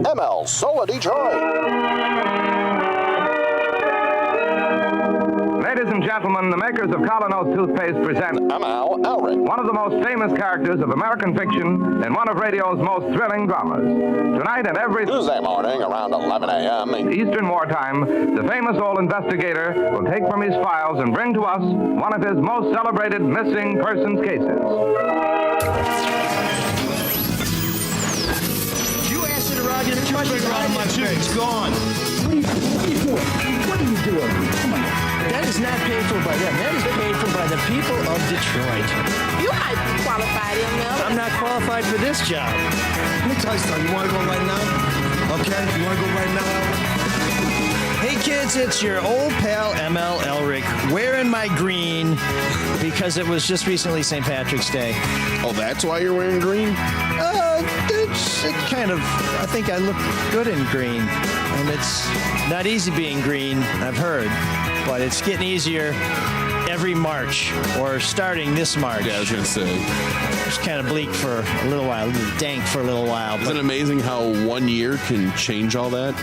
ML Sola Detroit. Ladies and gentlemen, the makers of Colonos toothpaste present ML Elric. one of the most famous characters of American fiction in one of radio's most thrilling dramas. Tonight and every Tuesday morning around 11 a.m. Eastern wartime, the famous old investigator will take from his files and bring to us one of his most celebrated missing persons cases. You answer the radio, the country around my tooth. It's gone. What are you doing? Come on. That is not paid for by them. That is paid for by the people of Detroit. You might be qualified, ML. I'm not qualified for this job. Let me tell you something. You want to go right now? Okay? You want to go right now? Hey kids, it's your old pal ML Elric wearing my green because it was just recently St. Patrick's Day. Oh, that's why you're wearing green? It kind of, I think I look good in green. And it's not easy being green, I've heard, but it's getting easier every March, or starting this March. Yeah, I was going to say. It's kind of bleak for a little while, a little dank for a little while. Isn't it amazing how 1 year can change all that?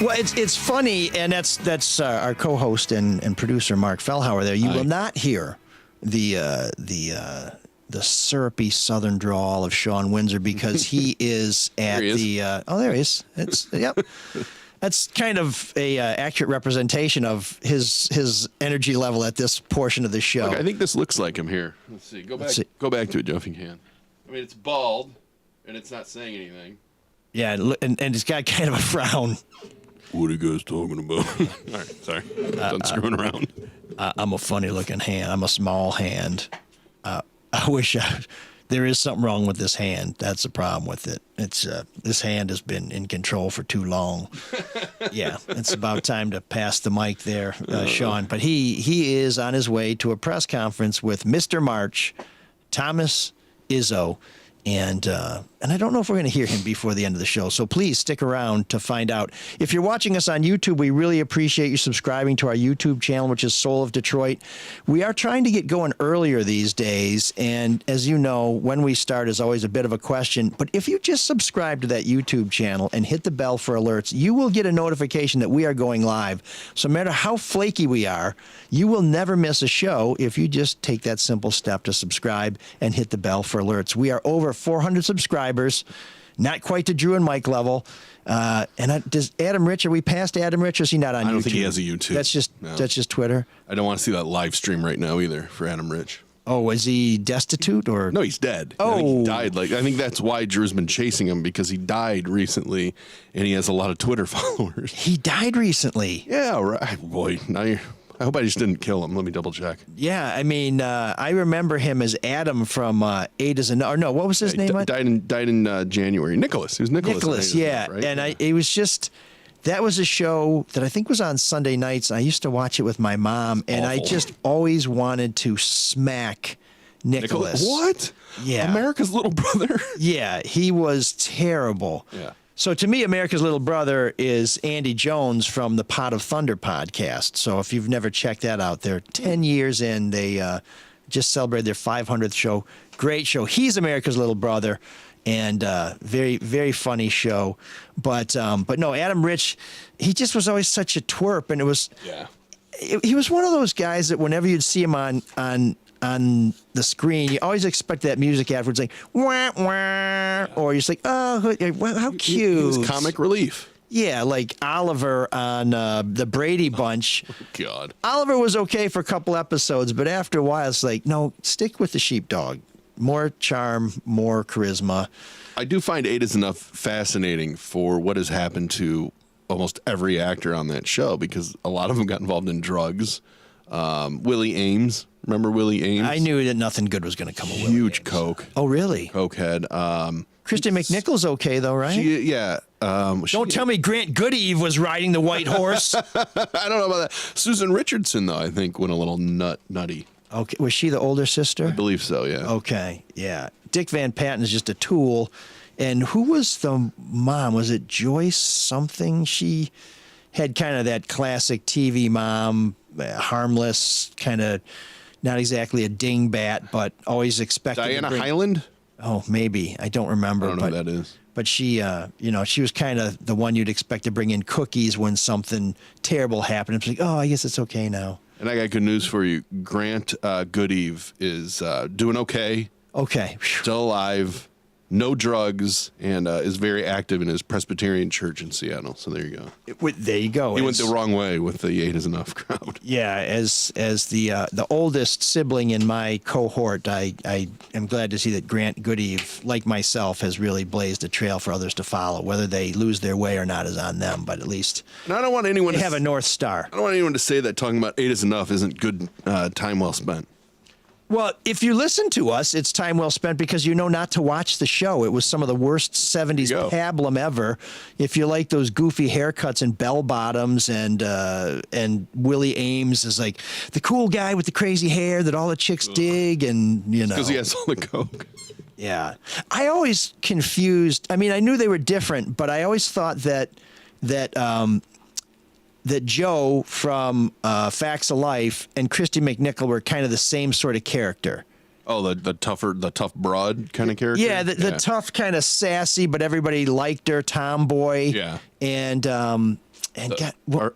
Well, it's funny, and that's our co-host and producer Mark Fellhauer there. You will not hear the syrupy Southern drawl of Sean Windsor because he is at there he is. There he is. It's yep. That's kind of a accurate representation of his energy level at this portion of the show. Look, I think this looks like him here. Let's see. Go back to it, Joe, if you can. I mean, it's bald, and it's not saying anything. Yeah, and it's got kind of a frown. What are you guys talking about? All right, sorry. Done screwing around. I'm a funny-looking hand. I'm a small hand. I wish there is something wrong with this hand. That's the problem with it. It's this hand has been in control for too long. Yeah, it's about time to pass the mic there, Sean. But he is on his way to a press conference with Mr. March, Thomas Izzo. And I don't know if we're going to hear him before the end of the show. So please stick around to find out. If you're watching us on YouTube, we really appreciate you subscribing to our YouTube channel, which is Soul of Detroit. We are trying to get going earlier these days. And as you know, when we start is always a bit of a question. But if you just subscribe to that YouTube channel and hit the bell for alerts, you will get a notification that we are going live. So no matter how flaky we are, you will never miss a show if you just take that simple step to subscribe and hit the bell for alerts. We are over 400 subscribers, not quite to Drew and Mike level. Does Adam Rich, are we past Adam Rich, or is he not on YouTube? I don't think he has a YouTube. That's just Twitter? I don't want to see that live stream right now either for Adam Rich. Oh, is he destitute or? No, he's dead. Oh. I think he died. I think that's why Drew's been chasing him, because he died recently and he has a lot of Twitter followers. He died recently? Yeah, right. Boy, I hope I just didn't kill him. Let me double check. Yeah, I mean, I remember him as Adam from Eight as a Number. No, what was his name? Died in January. Nicholas. He was Nicholas. Nicholas, yeah. Right? And it was just, that was a show that I think was on Sunday nights. I used to watch it with my mom, and I just always wanted to smack Nicholas. What? Yeah. America's Little Brother? Yeah, he was terrible. Yeah. So to me, America's Little Brother is Andy Jones from the Pot of Thunder podcast. So if you've never checked that out, they're 10 years in. They just celebrated their 500th show. Great show. He's America's Little Brother, and very, very funny show. But no, Adam Rich, he just was always such a twerp, and it was. Yeah. He was one of those guys that whenever you'd see him on the screen, you always expect that music afterwards, like wah wah, or you're just like, oh, how cute. He was comic relief. Yeah, like Oliver on the Brady Bunch. Oh, God. Oliver was okay for a couple episodes, but after a while, it's like, no, stick with the sheepdog. More charm, more charisma. I do find Eight is Enough fascinating for what has happened to almost every actor on that show, because a lot of them got involved in drugs. Willie Ames. Remember Willie Ames? I knew that nothing good was going to come of Willie Huge Ames. coke. Oh, really? Cokehead. Christy McNichol's okay, though, right? Don't tell me Grant Goodeve was riding the white horse. I don't know about that. Susan Richardson, though, I think went a little nutty. Okay, was she the older sister? I believe so, yeah. Okay, yeah. Dick Van Patten is just a tool. And who was the mom? Was it Joyce something? She had kind of that classic TV mom, harmless, kind of not exactly a dingbat, but always expected. Diana Hyland? Oh, maybe. I don't remember. I don't know but, who that is. But she, she was kind of the one you'd expect to bring in cookies when something terrible happened. It's like, oh, I guess it's okay now. And I got good news for you. Grant Goodeve is doing okay, Okay. still alive, no drugs, and is very active in his Presbyterian church in Seattle. So there you go. There you go. He went the wrong way with the 8 is enough crowd. Yeah, as the oldest sibling in my cohort, I am glad to see that Grant Goodeve, like myself, has really blazed a trail for others to follow. Whether they lose their way or not is on them, but at least And I don't want anyone they to have a North Star. I don't want anyone to say that talking about 8 is enough isn't good time well spent. Well, if you listen to us, it's time well spent because you know not to watch the show. It was some of the worst 70s There you go. pablum ever. If you like those goofy haircuts and bell bottoms and Willie Ames is like the cool guy with the crazy hair that all the chicks dig and, Because he has all the coke. Yeah. I always confused. I mean, I knew they were different, but I always thought that Joe from Facts of Life and Christy McNichol were kind of the same sort of character. Oh, the tough broad kind of character? Yeah, the tough kind of sassy, but everybody liked her, tomboy. Yeah. And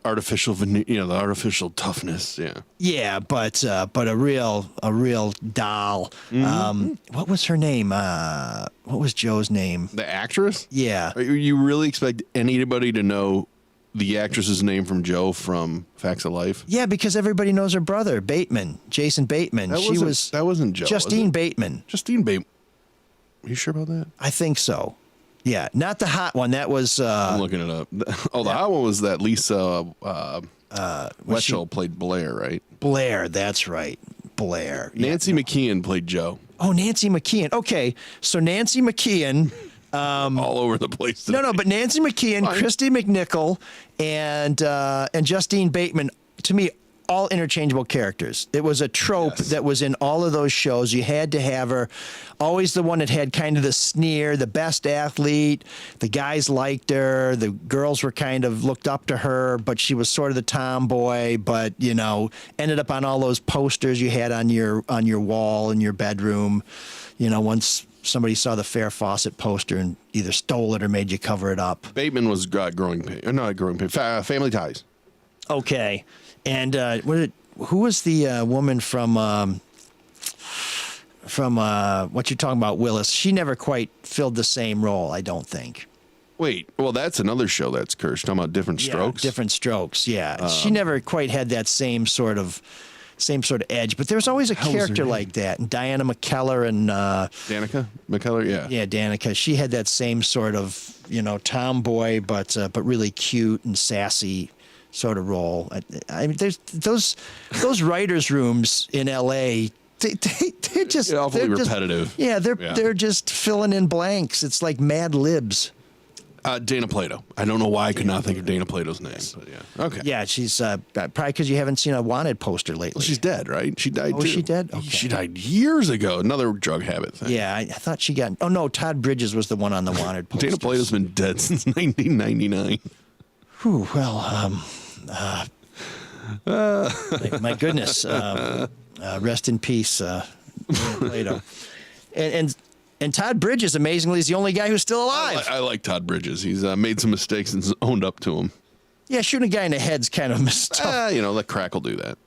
Artificial veneer, the artificial toughness. Yeah. yeah, but a real doll. Mm-hmm. What was her name? What was Joe's name? The actress? Yeah. You really expect anybody to know the actress's name from Joe from Facts of Life? Yeah, because everybody knows her brother, Bateman, Jason Bateman. That wasn't Joe. Justine was it? Bateman. Justine Bateman. Are you sure about that? I think so. Yeah, not the hot one. That was I'm looking it up. Oh, the hot one was that Lisa Wetchell played Blair, right? Blair. That's right, Blair. Yeah. Nancy McKeon played Joe. Oh, Nancy McKeon. Okay, so Nancy McKeon. All over the place. Today. No, but Nancy McKeon, Fine. Christy McNichol, and Justine Bateman, to me, all interchangeable characters. It was a trope that was in all of those shows. You had to have her, always the one that had kind of the sneer, the best athlete. The guys liked her. The girls were kind of looked up to her, but she was sort of the tomboy. But ended up on all those posters you had on your wall in your bedroom. Once somebody saw the Farrah Fawcett poster and either stole it or made you cover it up. Bateman was Growing Pains. Not Growing Pains. Family Ties. Okay. And who was the woman from what you're talking about, Willis? She never quite filled the same role, I don't think. Wait, well, that's another show that's cursed. Talking about Different Strokes. Yeah, Different Strokes, yeah. She never quite had that same sort of edge, but there's always a hell was her character name? like that. And Diana McKellar and Danica McKellar, yeah. yeah, Danica. She had that same sort of tomboy, but really cute and sassy sort of role. I mean, there's those writers' rooms in L.A. They're just Awfully they're just- repetitive. yeah, they're just filling in blanks. It's like Mad Libs. Dana Plato. I don't know why I could not think of Dana Plato's name, but yeah. Okay. Yeah, she's probably because you haven't seen a Wanted poster lately. Well, she's dead, right? She died Oh, too. she dead? Okay. She died years ago. Another drug habit thing. Yeah, I thought she got. Oh no, Todd Bridges was the one on the Wanted poster. Dana Plato's been dead since 1999. Whew, well, my goodness, rest in peace, Dana Plato. And Todd Bridges, amazingly, is the only guy who's still alive. I like Todd Bridges. He's made some mistakes and owned up to them. Yeah, shooting a guy in the head's kind of messed up. Let Crack will do that.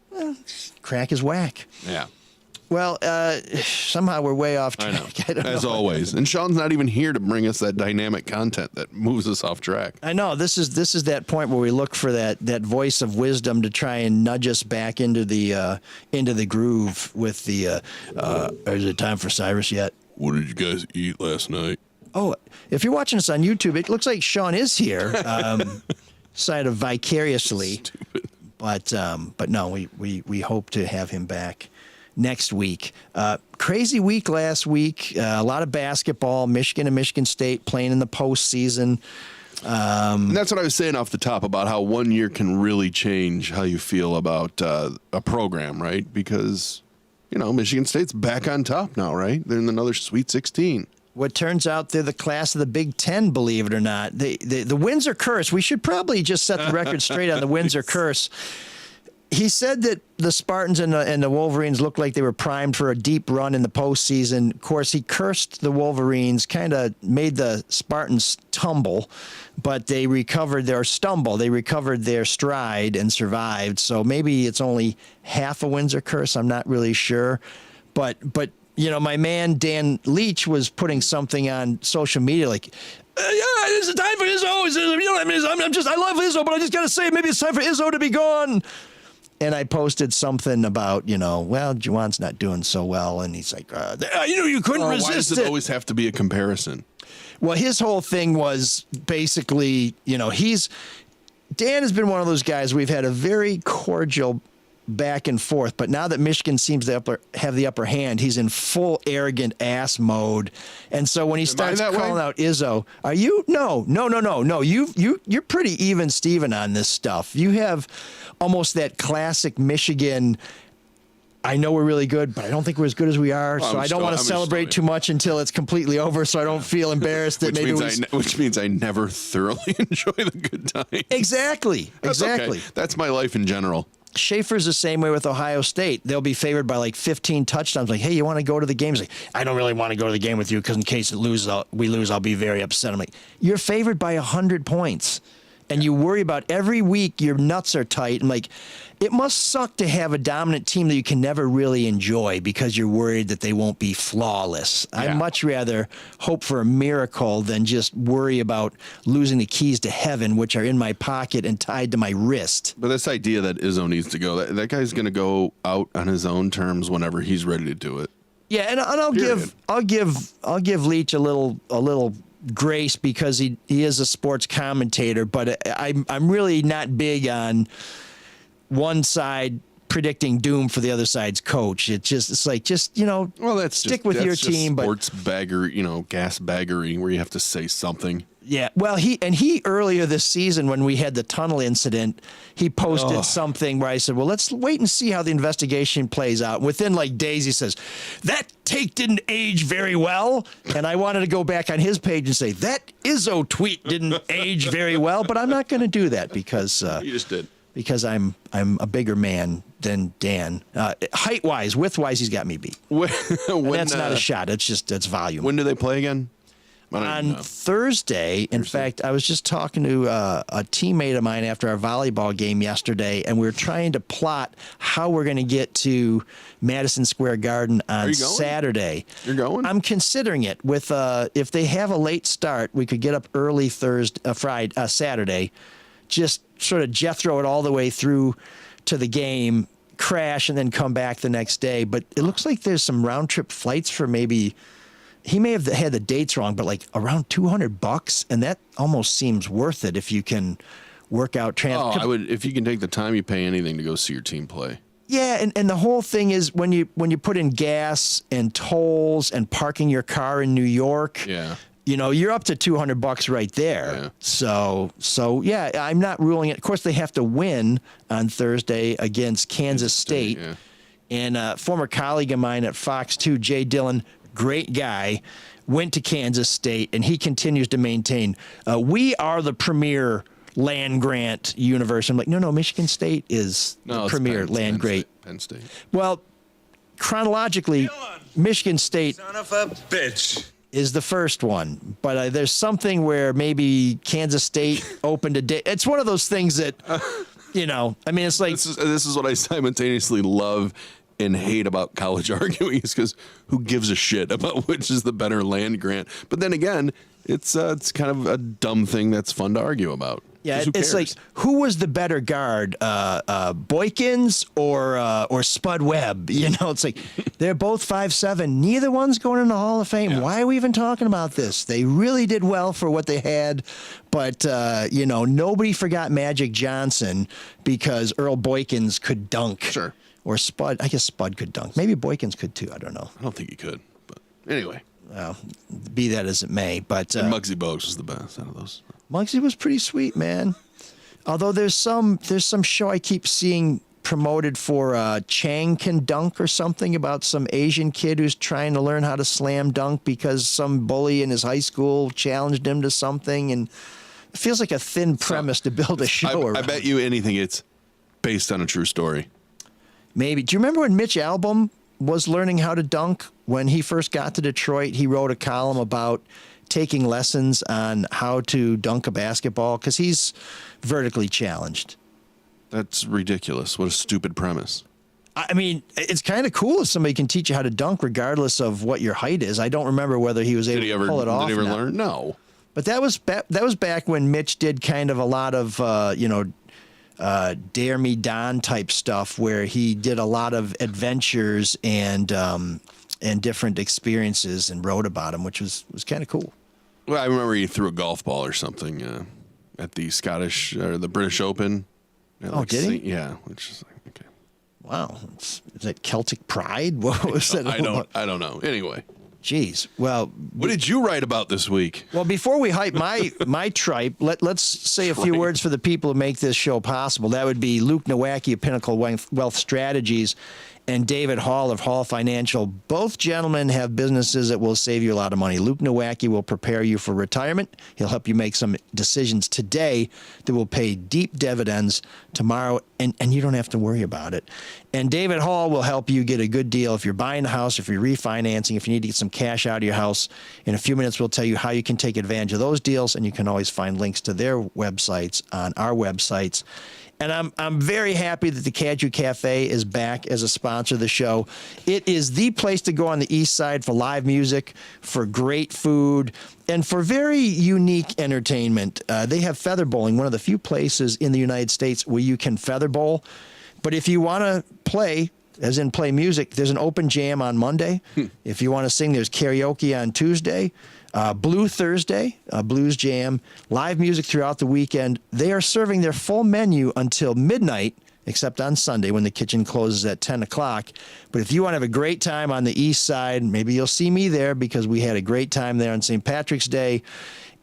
Crack is whack. Yeah. Well, somehow we're way off I track. know. don't As know. always. And Sean's not even here to bring us that dynamic content that moves us off track. I know this is that point where we look for that voice of wisdom to try and nudge us back into the groove with the. Is it time for Cyrus yet? What did you guys eat last night? Oh, if you're watching us on YouTube, it looks like Sean is here, sort of vicariously. Stupid. But no, we hope to have him back next week. Crazy week last week. A lot of basketball. Michigan and Michigan State playing in the postseason. And that's what I was saying off the top about how 1 year can really change how you feel about a program, right? Because, Michigan State's back on top now, right? They're in another Sweet 16. What turns out they're the class of the Big Ten, believe it or not. The Windsor Curse, we should probably just set the record straight on the Windsor Curse. he said that the Spartans and the Wolverines looked like they were primed for a deep run in the postseason. Of course, he cursed the Wolverines, kind of made the Spartans tumble, but they recovered their stumble. They recovered their stride and survived. So maybe it's only half a Windsor curse. I'm not really sure. But you know, my man Dan Leach was putting something on social media like, yeah, it's time for Izzo. You know, I mean, I love Izzo, but I just got to say, maybe it's time for Izzo to be gone. And I posted something about, you know, well, Juwan's not doing so well. And he's like, you know, you couldn't resist why does it always have to be a comparison? Well, his whole thing was basically, you know, Dan has been one of those guys we've had a very cordial back and forth, but now that Michigan seems to have the upper hand, he's in full arrogant ass mode. And so when he starts calling out Izzo, are you? No. You're pretty even Steven on this stuff. You have almost that classic Michigan, I know we're really good, but I don't think we're as good as we are, so I don't want to celebrate too much until it's completely over, so I don't feel embarrassed that which means I never thoroughly enjoy the good time. Exactly. Okay. That's my life in general. Schaefer's the same way with Ohio State. They'll be favored by like 15 touchdowns. Like, hey, you want to go to the game? He's like, I don't really want to go to the game with you because in case we lose, I'll be very upset. I'm like, you're favored by 100 points. And you worry about every week your nuts are tight. And like, it must suck to have a dominant team that you can never really enjoy because you're worried that they won't be flawless. Yeah. I'd much rather hope for a miracle than just worry about losing the keys to heaven, which are in my pocket and tied to my wrist. But this idea that Izzo needs to go, that guy's going to go out on his own terms whenever he's ready to do it. Yeah, and I'll give Leach a little grace because he is a sports commentator, but I'm really not big on one side predicting doom for the other side's coach. It's like you know, well, that's stick with your team. Sports bagger, you know, gas baggery where you have to say something. Yeah, well, he earlier this season when we had the tunnel incident, he posted something where I said, well, let's wait and see how the investigation plays out. Within like days, he says, that take didn't age very well. And I wanted to go back on his page and say, that Izzo tweet didn't age very well, but I'm not going to do that because you just did. Because I'm a bigger man than Dan. Height-wise, width-wise, he's got me beat. That's not a shot. That's volume. When do they play again? On Thursday, in fact, I was just talking to a teammate of mine after our volleyball game yesterday, and we were trying to plot how we're going to get to Madison Square Garden on Saturday. You're going? I'm considering it. With if they have a late start, we could get up early Saturday, just sort of Jethro it all the way through to the game, crash, and then come back the next day. But it looks like there's some round-trip flights for maybe... He may have had the dates wrong, but like around $200, and that almost seems worth it if you can work out. I would if you can take the time, you pay anything to go see your team play. Yeah, and the whole thing is when you put in gas and tolls and parking your car in New York. Yeah. You know, you're up to $200 right there. Yeah. So yeah, I'm not ruling it. Of course, they have to win on Thursday against Kansas State. Yeah. And a former colleague of mine at Fox 2, Jay Dillon, great guy, went to Kansas State, and he continues to maintain, we are the premier land-grant university. I'm like, no, Michigan State is the premier land-grant. Penn State. Well, chronologically, Michigan State Son of a bitch. is the first one, but there's something where maybe Kansas State opened a day. It's one of those things that, you know, I mean, it's like... This is what I simultaneously love and hate about college arguing is because who gives a shit about which is the better land grant? But then again, it's kind of a dumb thing that's fun to argue about. Yeah, it's like who was the better guard, Boykins or Spud Webb? You know, it's like they're both 5'7". Neither one's going in the Hall of Fame. Yeah. Why are we even talking about this? They really did well for what they had, but you know, nobody forgot Magic Johnson because Earl Boykins could dunk. Sure. Or Spud. I guess Spud could dunk. Maybe Boykins could too. I don't know. I don't think he could. But anyway. Well, be that as it may. But and Muggsy Bogues was the best out of those. Muggsy was pretty sweet, man. Although there's some show I keep seeing promoted for Chang Can Dunk or something about some Asian kid who's trying to learn how to slam dunk because some bully in his high school challenged him to something. And it feels like a thin premise to build a show around. I bet you anything it's based on a true story. Maybe. Do you remember when Mitch Albom was learning how to dunk? When he first got to Detroit, he wrote a column about taking lessons on how to dunk a basketball because he's vertically challenged. That's ridiculous. What a stupid premise. I mean, it's kind of cool if somebody can teach you how to dunk regardless of what your height is. I don't remember whether he was able to pull it off. Did he ever or not. learn? No. But that was back when Mitch did kind of a lot of Dare Me Don type stuff, where he did a lot of adventures and different experiences and wrote about them, which was kind of cool. Well, I remember he threw a golf ball or something at the Scottish or the British Open. Did he? Yeah, which is like, okay. Wow, is that Celtic Pride? What was that? I don't know. Anyway. Jeez. Well, what did you write about this week? Well, before we hype my tripe, let's say a few words for the people who make this show possible. That would be Luke Nowacki of Pinnacle Wealth Strategies and David Hall of Hall Financial. Both gentlemen have businesses that will save you a lot of money. Luke Nowacki will prepare you for retirement. He'll help you make some decisions today that will pay deep dividends tomorrow, and you don't have to worry about it. And David Hall will help you get a good deal if you're buying a house, if you're refinancing, if you need to get some cash out of your house. In a few minutes, we'll tell you how you can take advantage of those deals, and you can always find links to their websites on our websites. And I'm very happy that the Caju Cafe is back as a sponsor of the show. It is the place to go on the East Side for live music, for great food, and for very unique entertainment. They have feather bowling, one of the few places in the United States where you can feather bowl. But if you want to play, as in play music, there's an open jam on Monday. If you want to sing, there's karaoke on Tuesday. Blue Thursday, Blues Jam, live music throughout the weekend. They are serving their full menu until midnight, except on Sunday when the kitchen closes at 10 o'clock. But if you want to have a great time on the East Side, maybe you'll see me there because we had a great time there on St. Patrick's Day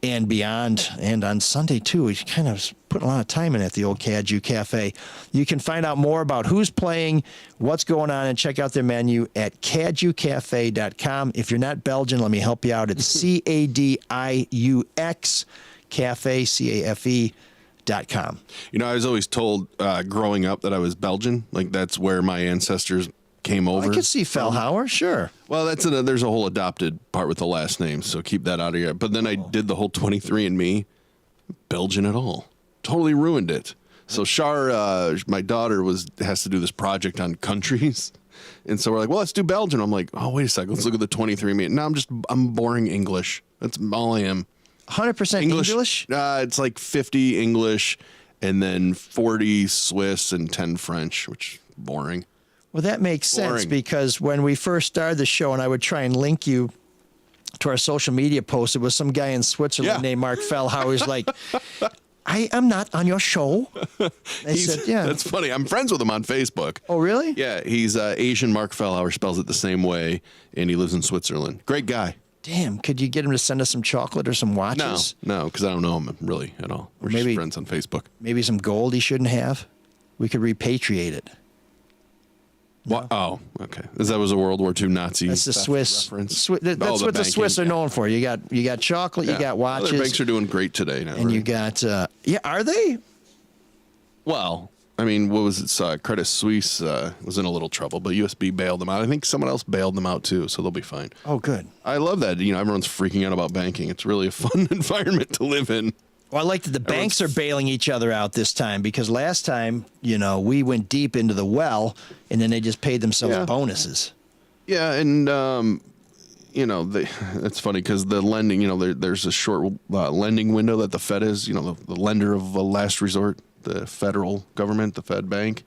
and beyond. And on Sunday, too, we kind of put a lot of time in at the old Caju Cafe. You can find out more about who's playing, what's going on, and check out their menu at cajucafe.com. If you're not Belgian, let me help you out. It's CADIUX Cafe, CAFE.com. You know, I was always told growing up that I was Belgian. Like, that's where my ancestors came over. I could see Fellhauer, sure. Well, there's a whole adopted part with the last name, so keep that out of here. But then I did the whole 23andMe. Belgian at all. Totally ruined it. So Shar, my daughter, has to do this project on countries. And so we're like, well, let's do Belgian. I'm like, oh, wait a second. Let's look at the 23andMe. No, I'm boring English. That's all I am. 100% English? It's like 50 English and then 40 Swiss and 10 French, which is boring. Well, that makes sense because when we first started the show and I would try and link you to our social media post, it was some guy in Switzerland named Mark Fellhauer. He's like, I am not on your show. I said, yeah. That's funny. I'm friends with him on Facebook. Oh, really? Yeah, he's Asian Mark Fellhauer, spells it the same way, and he lives in Switzerland. Great guy. Damn, could you get him to send us some chocolate or some watches? No, because I don't know him really at all. We're just friends on Facebook. Maybe some gold he shouldn't have? We could repatriate it. No. Oh, okay. That was a World War II Nazi. That's the Swiss reference. That's what the Swiss are known for. You got chocolate, you got watches. Their banks are doing great today now. And you got are they? Well, I mean, what was it? Credit Suisse was in a little trouble, but USB bailed them out. I think someone else bailed them out too, so they'll be fine. Oh, good. I love that. You know, everyone's freaking out about banking. It's really a fun environment to live in. Well, I like that the banks are bailing each other out this time because last time, we went deep into the well and then they just paid themselves bonuses. Yeah, and it's funny because the lending, there's a short lending window that the Fed is, the lender of last resort, the federal government, the Fed Bank,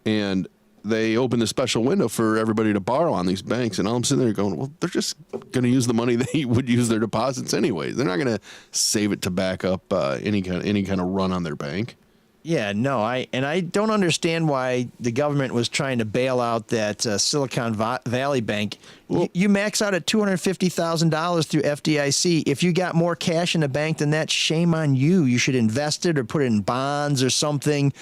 and they opened a special window for everybody to borrow on these banks. And I'm sitting there going, well, they're just going to use the money they would use their deposits anyways. They're not going to save it to back up any kind of run on their bank. Yeah, no, I don't understand why the government was trying to bail out that Silicon Valley Bank. Well, you max out at $250,000 through FDIC. If you got more cash in the bank than that, shame on you. You should invest it or put it in bonds or something.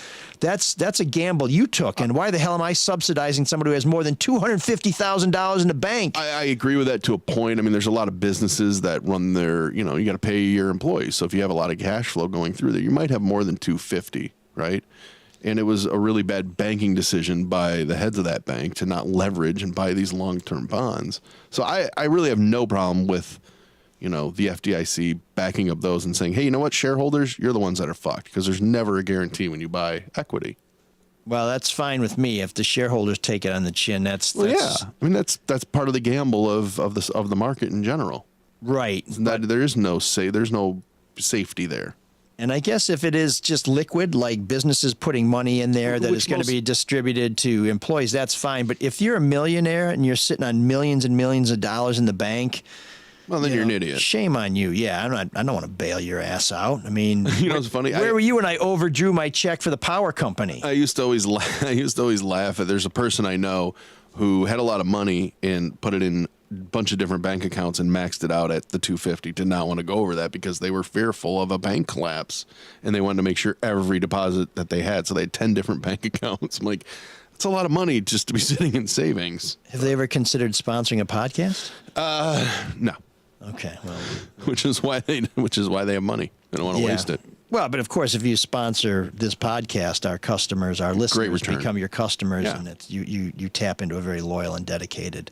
That's a gamble you took. And why the hell am I subsidizing somebody who has more than $250,000 in the bank? I agree with that to a point. I mean, there's a lot of businesses that run their, you got to pay your employees. So if you have a lot of cash flow going through there, you might have more than $250,000. Right. And it was a really bad banking decision by the heads of that bank to not leverage and buy these long-term bonds. So I really have no problem with, the FDIC backing up those and saying, hey, you know what, shareholders, you're the ones that are fucked, because there's never a guarantee when you buy equity. Well, that's fine with me if the shareholders take it on the chin. That's Yeah. I mean, that's part of the gamble of the market in general. right. That there's no safety there. And I guess if it is just liquid, like businesses putting money in there that Which is going to most- be distributed to employees, that's fine. But if you're a millionaire and you're sitting on millions and millions of dollars in the bank, Well, then you're an idiot. shame on you. Yeah, I don't want to bail your ass out. I mean, You know what's funny? where were you when I overdrew my check for the power company? I used to always laugh at. There's a person I know who had a lot of money and put it in a bunch of different bank accounts and maxed it out at the 250. Did not want to go over that because they were fearful of a bank collapse, and they wanted to make sure every deposit that they had. So they had 10 different bank accounts. I'm like, that's a lot of money just to be sitting in savings. Have they ever considered sponsoring a podcast? No, Okay, well, which is why they have money. They don't want to waste it. Well, but of course, if you sponsor this podcast, our customers, our listeners return. become your customers, Yeah. and it's, you tap into a very loyal and dedicated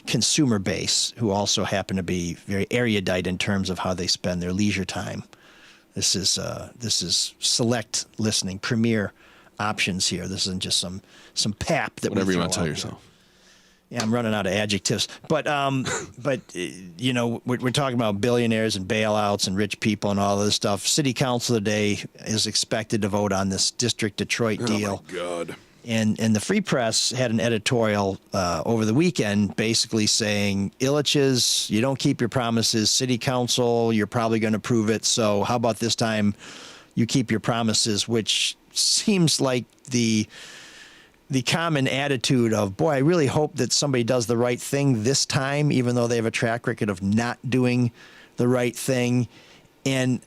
consumer base who also happen to be very erudite in terms of how they spend their leisure time. This is select listening, premier options here. This isn't just some pap that Whatever we you throw want to tell out yourself. there. Yeah, I'm running out of adjectives, but we're talking about billionaires and bailouts and rich people and all this stuff. City Council today is expected to vote on this District Detroit deal, Oh my God. and the Free Press had an editorial over the weekend basically saying, Ilitch's, you don't keep your promises. City Council, you're probably going to prove it. So how about this time you keep your promises, which seems like the common attitude of, boy, I really hope that somebody does the right thing this time, even though they have a track record of not doing the right thing. And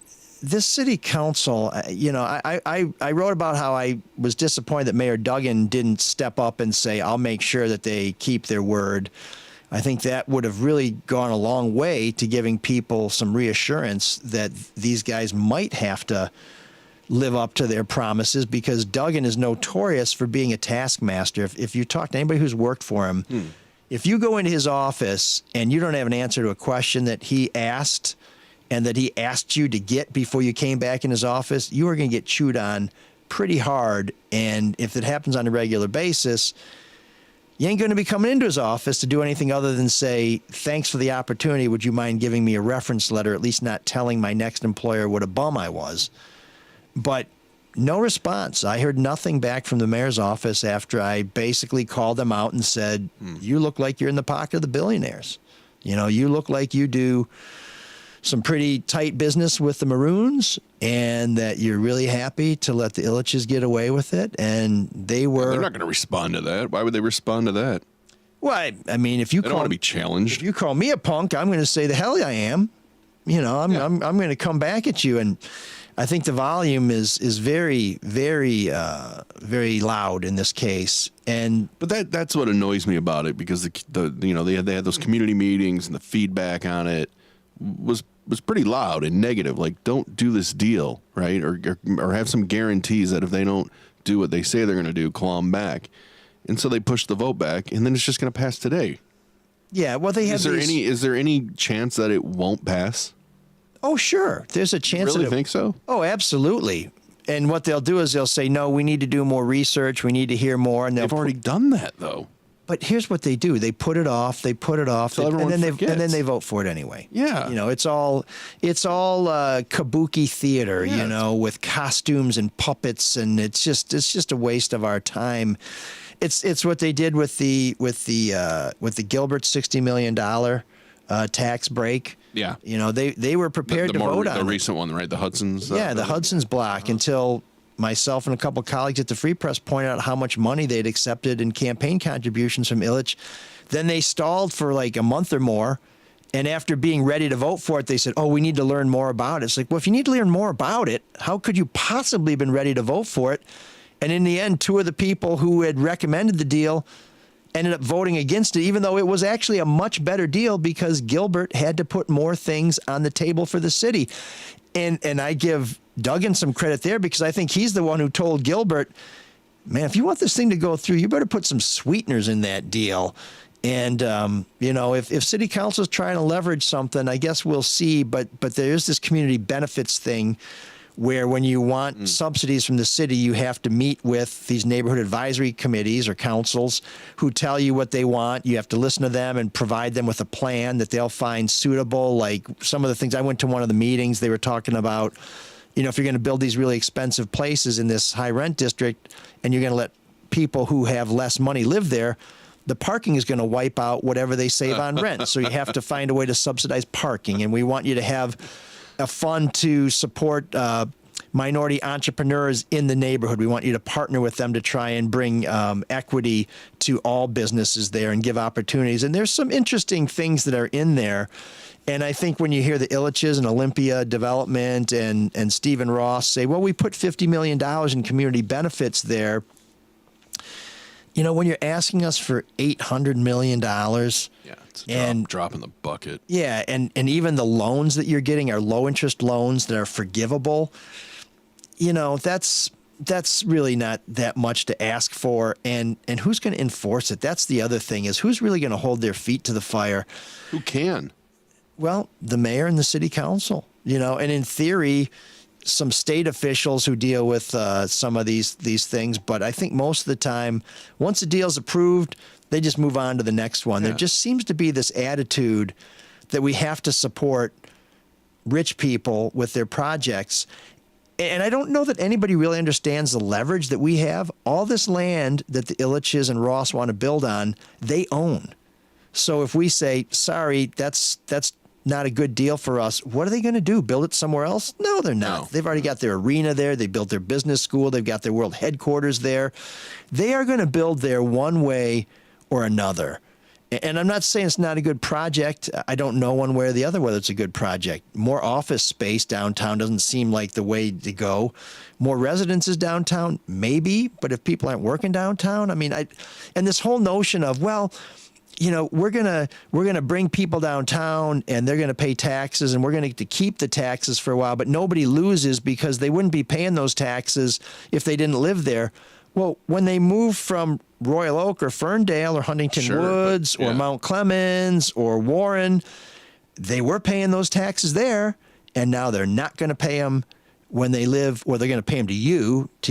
this city council, I wrote about how I was disappointed that Mayor Duggan didn't step up and say, I'll make sure that they keep their word. I think that would have really gone a long way to giving people some reassurance that these guys might have to live up to their promises, because Duggan is notorious for being a taskmaster. If you talk to anybody who's worked for him, if you go into his office and you don't have an answer to a question that he asked and that he asked you to get before you came back in his office, you are going to get chewed on pretty hard. And if it happens on a regular basis, you ain't going to be coming into his office to do anything other than say, thanks for the opportunity. Would you mind giving me a reference letter, at least not telling my next employer what a bum I was? But no response. I heard nothing back from the mayor's office after I basically called them out and said, you look like you're in the pocket of the billionaires. You look like you do some pretty tight business with the Maroons, and that you're really happy to let the Ilitches get away with it. And they were. They're not going to respond to that. Why would they respond to that? Well, I mean, if you They don't want to be if challenged. you call me a punk, I'm going to say the hell I am. I'm going to come back at you. And I think the volume is very, very, very loud in this case. And But that's what annoys me about it, because they had those community meetings and the feedback on it was pretty loud and negative. Like, don't do this deal, right? Or have some guarantees that if they don't do what they say they're going to do, claw them back. And so they pushed the vote back, and then it's just going to pass today. yeah, well, they have Is there any chance that it won't pass? Oh, sure. There's a chance. Really that think so? Oh, absolutely. And what they'll do is they'll say, no, we need to do more research. We need to hear more. And They've already done that, though. But here's what they do: they put it off, Till everyone and then forgets. they vote for it anyway. Yeah. it's all kabuki theater, Yeah. with costumes and puppets, and it's just a waste of our time. It's what they did with the Gilbert $60 million tax break. Yeah. They were prepared to vote on the it. recent one, right? The Hudson's. Yeah, the Hudson's block, until myself and a couple of colleagues at the Free Press pointed out how much money they'd accepted in campaign contributions from Ilitch. Then they stalled for like a month or more. And after being ready to vote for it, they said, oh, we need to learn more about it. It's like, well, if you need to learn more about it, how could you possibly have been ready to vote for it? And in the end, two of the people who had recommended the deal ended up voting against it, even though it was actually a much better deal because Gilbert had to put more things on the table for the city. And I give Duggan some credit there, because I think he's the one who told Gilbert, man, if you want this thing to go through, you better put some sweeteners in that deal. And, if city council is trying to leverage something, I guess we'll see. But there is this community benefits thing where when you want subsidies from the city, you have to meet with these neighborhood advisory committees or councils who tell you what they want. You have to listen to them and provide them with a plan that they'll find suitable. Like some of the things, I went to one of the meetings, they were talking about, if you're going to build these really expensive places in this high rent district and you're going to let people who have less money live there, the parking is going to wipe out whatever they save on rent. So you have to find a way to subsidize parking. And we want you to have a fund to support minority entrepreneurs in the neighborhood. We want you to partner with them to try and bring equity to all businesses there and give opportunities. And there's some interesting things that are in there. And I think when you hear the Ilitches and Olympia Development and Stephen Ross say, well, we put $50 million in community benefits there. When you're asking us for $800 million. Yeah, it's a drop in the bucket. Yeah, and even the loans that you're getting are low interest loans that are forgivable. That's really not that much to ask for. And who's going to enforce it? That's the other thing, is who's really going to hold their feet to the fire? Who can? Well, the mayor and the city council, and in theory, some state officials who deal with some of these things. But I think most of the time, once a deal's approved, they just move on to the next one. Yeah. There just seems to be this attitude that we have to support rich people with their projects. And I don't know that anybody really understands the leverage that we have. All this land that the Ilitches and Ross want to build on, they own. So if we say, sorry, that's not a good deal for us, what are they going to do? Build it somewhere else? No, they're not. No. They've already got their arena there. They built their business school. They've got their world headquarters there. They are going to build there one way or another. And I'm not saying it's not a good project. I don't know one way or the other whether it's a good project. More office space downtown doesn't seem like the way to go. More residences downtown, maybe. But if people aren't working downtown, and this whole notion of, well, we're gonna bring people downtown and they're gonna pay taxes and we're gonna get to keep the taxes for a while, but nobody loses because they wouldn't be paying those taxes if they didn't live there. Well, when they move from Royal Oak or Ferndale or Huntington Woods or Mount Clemens or Warren, they were paying those taxes there, and now they're not going to pay them when they live, or they're going to pay them to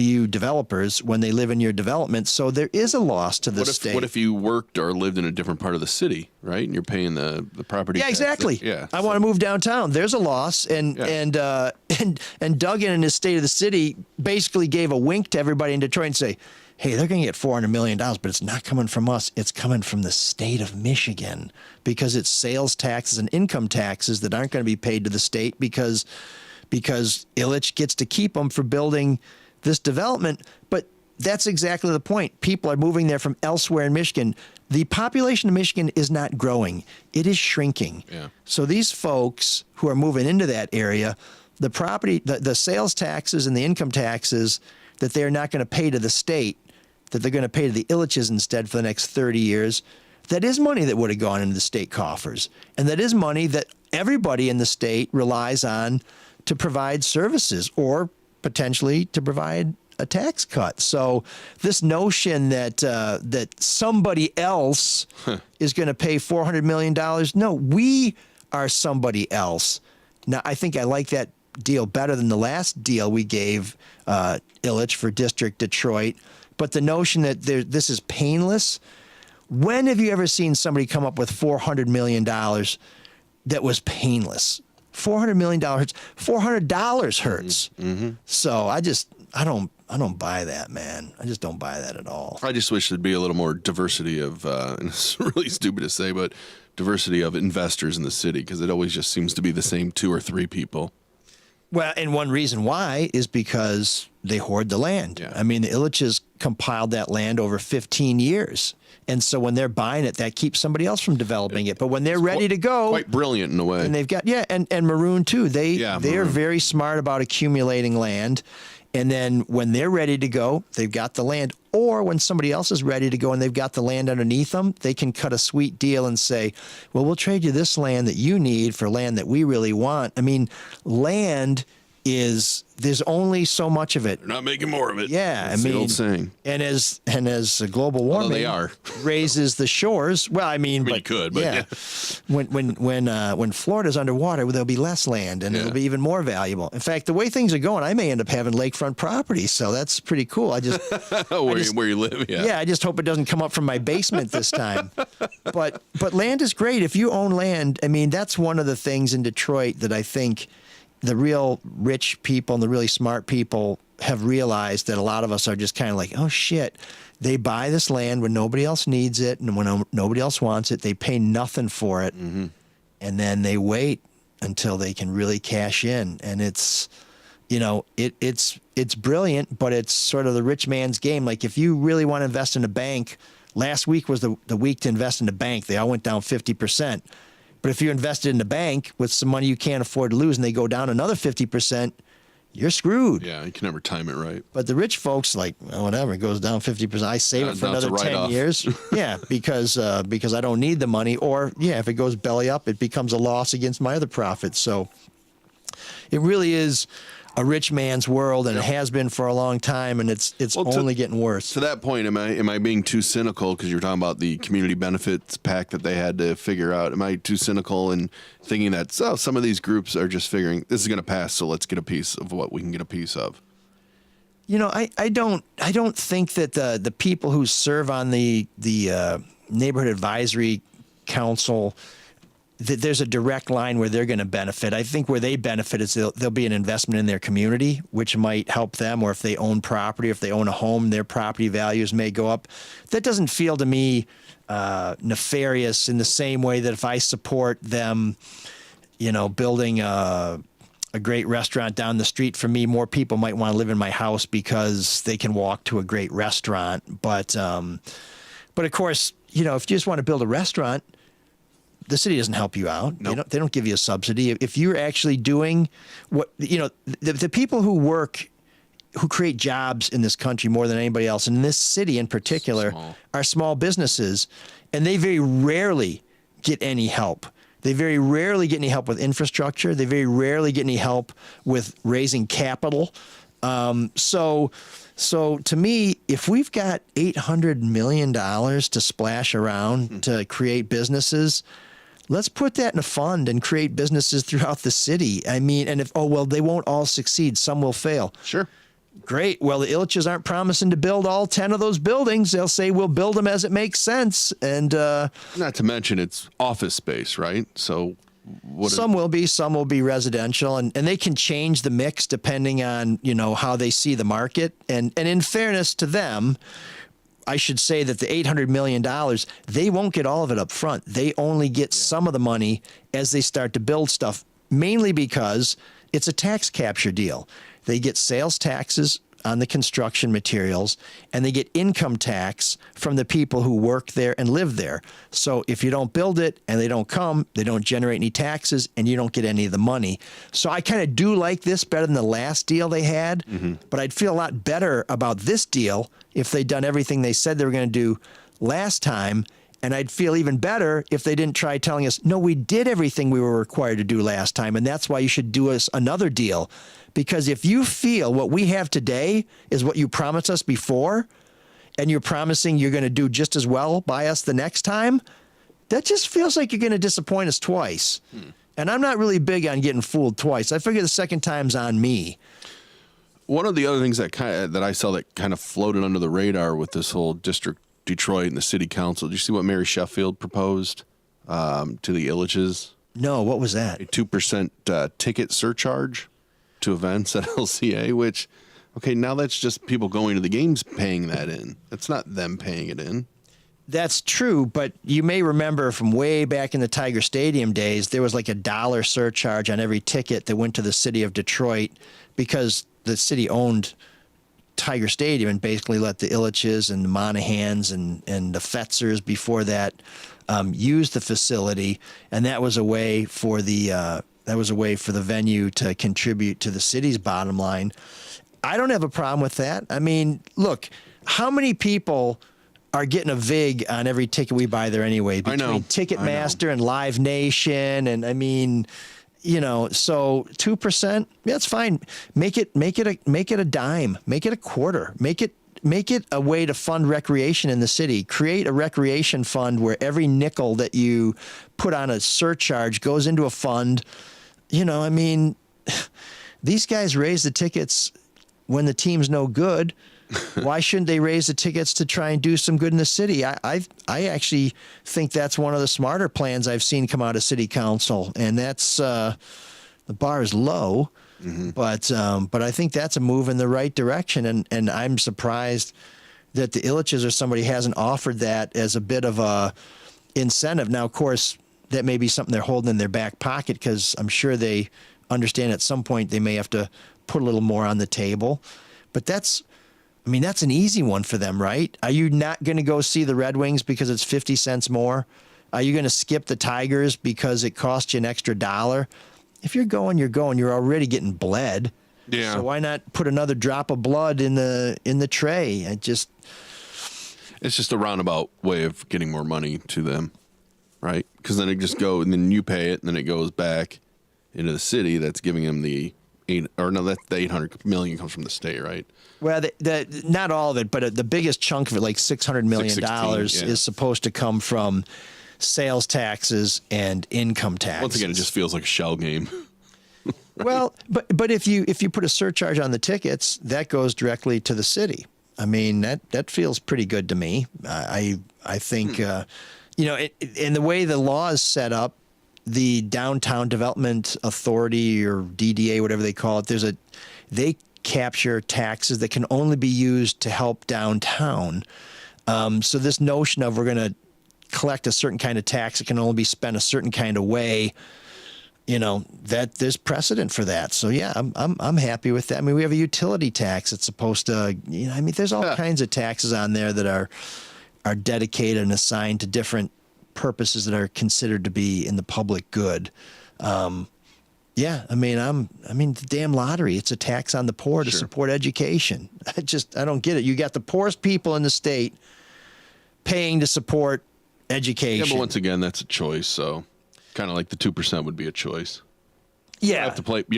you developers, when they live in your development. So there is a loss to the state. What if you worked or lived in a different part of the city, right? And you're paying the property tax. Exactly. I want to move downtown. There's a loss. And Duggan in his State of the City basically gave a wink to everybody in Detroit and say, hey, they're going to get $400 million, but it's not coming from us. It's coming from the state of Michigan, because it's sales taxes and income taxes that aren't going to be paid to the state because Ilitch gets to keep them for building this development. But that's exactly the point. People are moving there from elsewhere in Michigan. The population of Michigan is not growing. It is shrinking. Yeah. So these folks who are moving into that area, the property, the sales taxes and the income taxes that they're not going to pay to the state, that they're going to pay to the Ilitches instead for the next 30 years, that is money that would have gone into the state coffers. And that is money that everybody in the state relies on to provide services or potentially to provide a tax cut. So this notion that that somebody else is going to pay $400 million, no, we are somebody else. Now, I think I like that deal better than the last deal we gave Ilitch for District Detroit. But the notion that this is painless, when have you ever seen somebody come up with $400 million that was painless? $400 million hurts. $400 hurts. Mm-hmm. So I don't buy that, man. I just don't buy that at all. I just wish there'd be a little more diversity of, and it's really stupid to say, but diversity of investors in the city, because it always just seems to be the same 2 or 3 people. Well, and one reason why is because they hoard the land. Yeah. I mean, the Ilitches compiled that land over 15 years. And so when they're buying it, that keeps somebody else from developing it. But when they're ready to go, quite brilliant in a way. And they've got, and Maroon too. They are Maroon. very smart about accumulating land. And then when they're ready to go, they've got the land. Or when somebody else is ready to go and they've got the land underneath them, they can cut a sweet deal and say, well, we'll trade you this land that you need for land that we really want. I mean, land is there's only so much of it. They're not making more of it. Yeah, That's I mean, the old saying. And as global warming they are. raises the shores. Well, I mean, you but, could, but yeah. When Florida's underwater, there'll be less land, and it'll be even more valuable. In fact, the way things are going, I may end up having lakefront property, so that's pretty cool. I just where you live, yeah. Yeah, I just hope it doesn't come up from my basement this time. But land is great. If you own land, I mean, that's one of the things in Detroit that I think the real rich people and the really smart people have realized, that a lot of us are just kind of like, oh, shit. They buy this land when nobody else needs it and when nobody else wants it. They pay nothing for it. Mm-hmm. And then they wait until they can really cash in. And it's, you know, it's brilliant, but it's sort of the rich man's game. Like, if you really want to invest in a bank, last week was the week to invest in a bank. They all went down 50%. But if you invested in the bank with some money you can't afford to lose and they go down another 50%, you're screwed. Yeah, you can never time it right. But the rich folks, like, well, whatever, it goes down 50%. I save it for Now it's a another 10 write-off. years. Yeah, because I don't need the money. Or, yeah, if it goes belly up, it becomes a loss against my other profits. So it really is a rich man's world, and it has been for a long time, and it's only getting worse. To that point, am I being too cynical, because you're talking about the community benefits pack that they had to figure out? Am I too cynical in thinking that some of these groups are just figuring this is going to pass, so let's get a piece of what we can get a piece of? You know, I don't think that the people who serve on the neighborhood advisory council, that there's a direct line where they're going to benefit. I think where they benefit is there'll be an investment in their community, which might help them, or if they own property, if they own a home, their property values may go up. That doesn't feel to me nefarious in the same way that if I support them, you know, building a great restaurant down the street from me, more people might want to live in my house because they can walk to a great restaurant. But of course, you know, if you just want to build a restaurant, the city doesn't help you out. Nope. They don't give you a subsidy. If you're actually doing what, you know, the people who create jobs in this country more than anybody else, and in this city in particular, are small businesses, and they very rarely get any help. They very rarely get any help with infrastructure. They very rarely get any help with raising capital. So to me, if we've got $800 million to splash around to create businesses, let's put that in a fund and create businesses throughout the city. I mean, and they won't all succeed. Some will fail. Sure. Great. Well, the Ilitches aren't promising to build all 10 of those buildings. They'll say we'll build them as it makes sense. And Not to mention it's office space, right? So some will be residential, and they can change the mix depending on, you know, how they see the market. And in fairness to them, I should say that the $800 million, they won't get all of it up front. They only get some of the money as they start to build stuff, mainly because it's a tax capture deal. They get sales taxes on the construction materials, and they get income tax from the people who work there and live there. So if you don't build it and they don't come, they don't generate any taxes, and you don't get any of the money. So I kind of do like this better than the last deal they had, but I'd feel a lot better about this deal if they'd done everything they said they were going to do last time. And I'd feel even better if they didn't try telling us, no, we did everything we were required to do last time, and that's why you should do us another deal. Because if you feel what we have today is what you promised us before, and you're promising you're going to do just as well by us the next time, that just feels like you're going to disappoint us twice. And I'm not really big on getting fooled twice. I figure the second time's on me. One of the other things that I saw that kind of floated under the radar with this whole District Detroit and the city council. Did you see what Mary Sheffield proposed to the Ilitches? No, what was that? A 2% ticket surcharge to events at LCA, which, okay, now that's just people going to the games paying that in. That's not them paying it in. That's true, but you may remember from way back in the Tiger Stadium days, there was like $1 surcharge on every ticket that went to the city of Detroit because the city owned Tiger Stadium and basically let the Ilitches and the Monahans and the Fetzers before that use the facility, and that was a way for the venue to contribute to the city's bottom line. I don't have a problem with that. I mean, look, how many people are getting a VIG on every ticket we buy there anyway? Between Ticketmaster and Live Nation, and I mean, So 2%, that's fine. Make it a dime, make it a quarter, make it a way to fund recreation in the city. Create a recreation fund where every nickel that you put on a surcharge goes into a fund. These guys raise the tickets when the team's no good. Why shouldn't they raise the tickets to try and do some good in the city? I actually think that's one of the smarter plans I've seen come out of city council, and that's the bar is low, but I think that's a move in the right direction, and I'm surprised that the Illiches or somebody hasn't offered that as a bit of a incentive. Now, of course, that may be something they're holding in their back pocket because I'm sure they understand at some point they may have to put a little more on the table, but that's an easy one for them, right? Are you not going to go see the Red Wings because it's 50 cents more? Are you going to skip the Tigers because it costs you an extra $1? If you're going, you're going. You're already getting bled. Yeah. So why not put another drop of blood in the tray? It's just a roundabout way of getting more money to them, right? Because then it just go, and then you pay it, and then it goes back into the city. That's giving them the 800 million comes from the state, right? Well, not all of it, but the biggest chunk of it, like $600 million, is supposed to come from sales taxes and income taxes. Once again, it just feels like a shell game. Well, but if you put a surcharge on the tickets, that goes directly to the city. That feels pretty good to me. I think in the way the law is set up, the Downtown Development Authority or DDA, whatever they call it, they capture taxes that can only be used to help downtown. So this notion of we're going to collect a certain kind of tax that can only be spent a certain kind of way, that there's precedent for that. So yeah, I'm happy with that. We have a utility tax that's supposed to, there's all kinds of taxes on there that are dedicated and assigned to different purposes that are considered to be in the public good. The damn lottery, it's a tax on the poor to support education. I don't get it. You got the poorest people in the state paying to support education. Yeah, but once again, that's a choice. So kind of like the 2% would be a choice. Yeah. You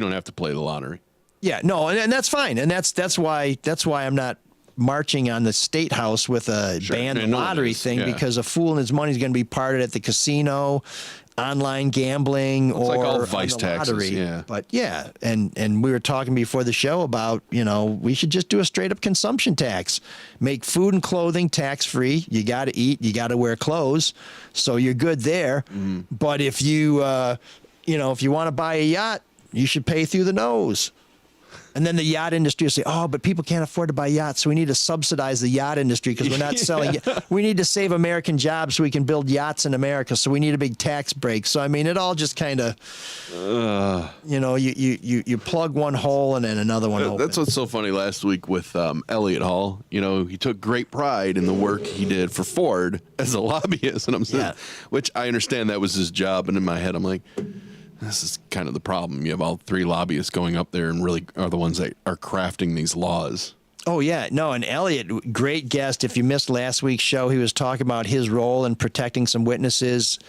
don't have to play the lottery. Yeah, no, and that's fine. And that's why I'm not marching on the State House with a ban the lottery thing, because a fool and his money is going to be parted at the casino, online gambling, or like all vice taxes. Lottery. Yeah. But yeah, and we were talking before the show about, we should just do a straight up consumption tax. Make food and clothing tax free. You got to eat, you got to wear clothes, so you're good there. But if you if you want to buy a yacht, you should pay through the nose. And then the yacht industry will say, but people can't afford to buy yachts, so we need to subsidize the yacht industry because we're not selling it. We need to save American jobs so we can build yachts in America, so we need a big tax break. So, it all just kind of, you plug one hole and then another one opens. That's what's so funny last week with Elliott Hall. He took great pride in the work he did for Ford as a lobbyist, and I'm saying, which I understand that was his job, and in my head I'm like, this is kind of the problem. You have all three lobbyists going up there and really are the ones that are crafting these laws. Oh, yeah. No, and Elliott, great guest. If you missed last week's show, he was talking about his role in protecting some witnesses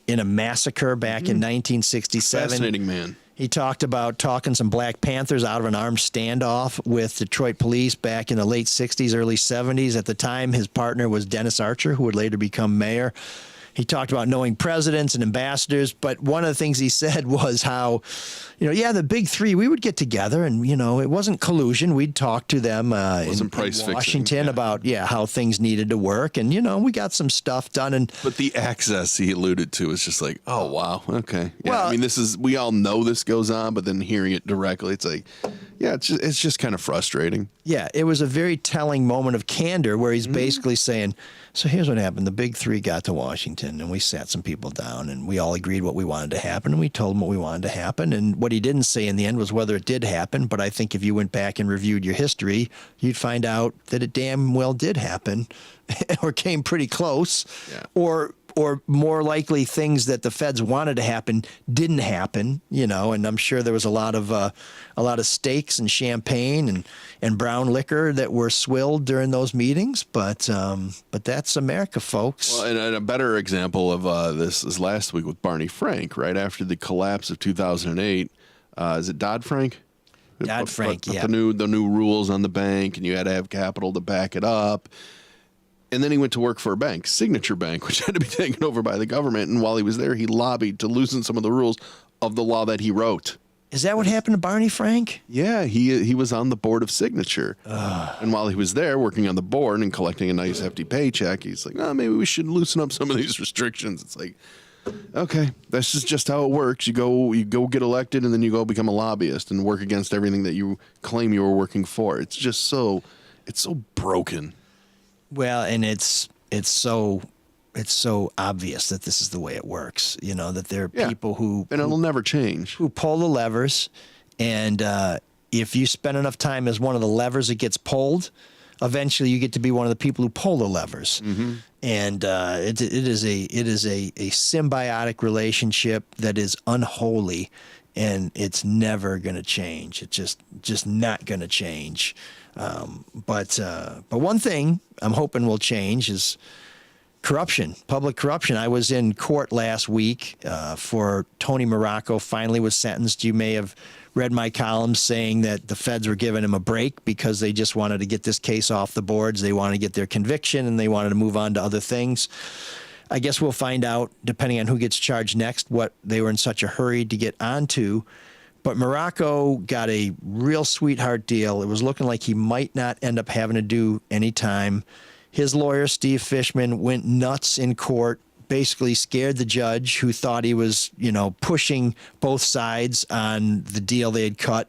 in a massacre back in 1967. Fascinating man. He talked about talking some Black Panthers out of an armed standoff with Detroit police back in the late 60s, early 70s. At the time, his partner was Dennis Archer, who would later become mayor. He talked about knowing presidents and ambassadors, but one of the things he said was how, the big three, we would get together and, it wasn't collusion. We'd talk to them in Washington about, how things needed to work. And, we got some stuff done. But the access he alluded to is just like, oh, wow. Okay. Yeah, well, we all know this goes on, but then hearing it directly, it's like, it's just kind of frustrating. Yeah, it was a very telling moment of candor where he's basically saying, so here's what happened. The big three got to Washington, and we sat some people down, and we all agreed what we wanted to happen, and we told them what we wanted to happen. And what he didn't say in the end was whether it did happen, but I think if you went back and reviewed your history, you'd find out that it damn well did happen or came pretty close. Yeah. Or or more likely things that the feds wanted to happen didn't happen, and I'm sure there was a lot of steaks and champagne and brown liquor that were swilled during those meetings, but that's America, folks. Well, and a better example of this is last week with Barney Frank, right after the collapse of 2008. Is it Dodd-Frank? Dodd-Frank, yeah. The new rules on the bank, and you had to have capital to back it up. And then he went to work for a bank, Signature Bank, which had to be taken over by the government. And while he was there, he lobbied to loosen some of the rules of the law that he wrote. Is that what happened to Barney Frank? Yeah, he was on the board of Signature. And while he was there working on the board and collecting a nice hefty paycheck, he's like, maybe we should loosen up some of these restrictions. It's like, okay, that's just how it works. You go get elected, and then you go become a lobbyist and work against everything that you claim you were working for. It's just so broken. Well, and it's so obvious that this is the way it works. That there are people and it'll never change, who pull the levers, and if you spend enough time as one of the levers that gets pulled, eventually you get to be one of the people who pull the levers. Mm-hmm. And it is a symbiotic relationship that is unholy, and it's never going to change. It's just not going to change. But one thing I'm hoping will change is corruption, public corruption. I was in court last week for Tony Morocco. Finally was sentenced. You may have read my columns saying that the feds were giving him a break because they just wanted to get this case off the boards. They wanted to get their conviction, and they wanted to move on to other things. I guess we'll find out, depending on who gets charged next, what they were in such a hurry to get onto. But Morocco got a real sweetheart deal. It was looking like he might not end up having to do any time. His lawyer, Steve Fishman, went nuts in court, basically scared the judge, who thought he was, pushing both sides on the deal they had cut.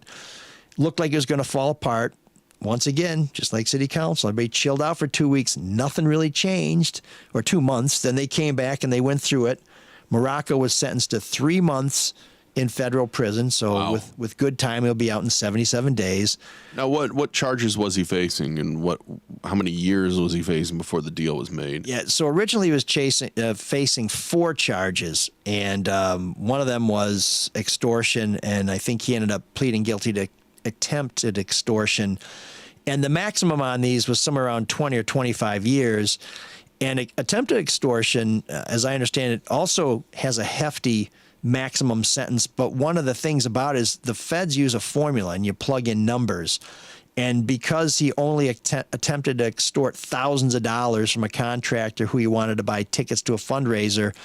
Looked like it was going to fall apart. Once again, just like city council, everybody chilled out for 2 weeks. Nothing really changed, or 2 months. Then they came back and they went through it. Morocco was sentenced to 3 months in federal prison. So wow. with good time, he'll be out in 77 days. Now, what charges was he facing, and how many years was he facing before the deal was made? Yeah, so originally he was facing 4 charges, and one of them was extortion, and I think he ended up pleading guilty to attempted extortion. And the maximum on these was somewhere around 20 or 25 years. And attempted extortion, as I understand it, also has a hefty maximum sentence. But one of the things about it is the feds use a formula, and you plug in numbers. And because he only attempted to extort thousands of dollars from a contractor who he wanted to buy tickets to a fundraiser,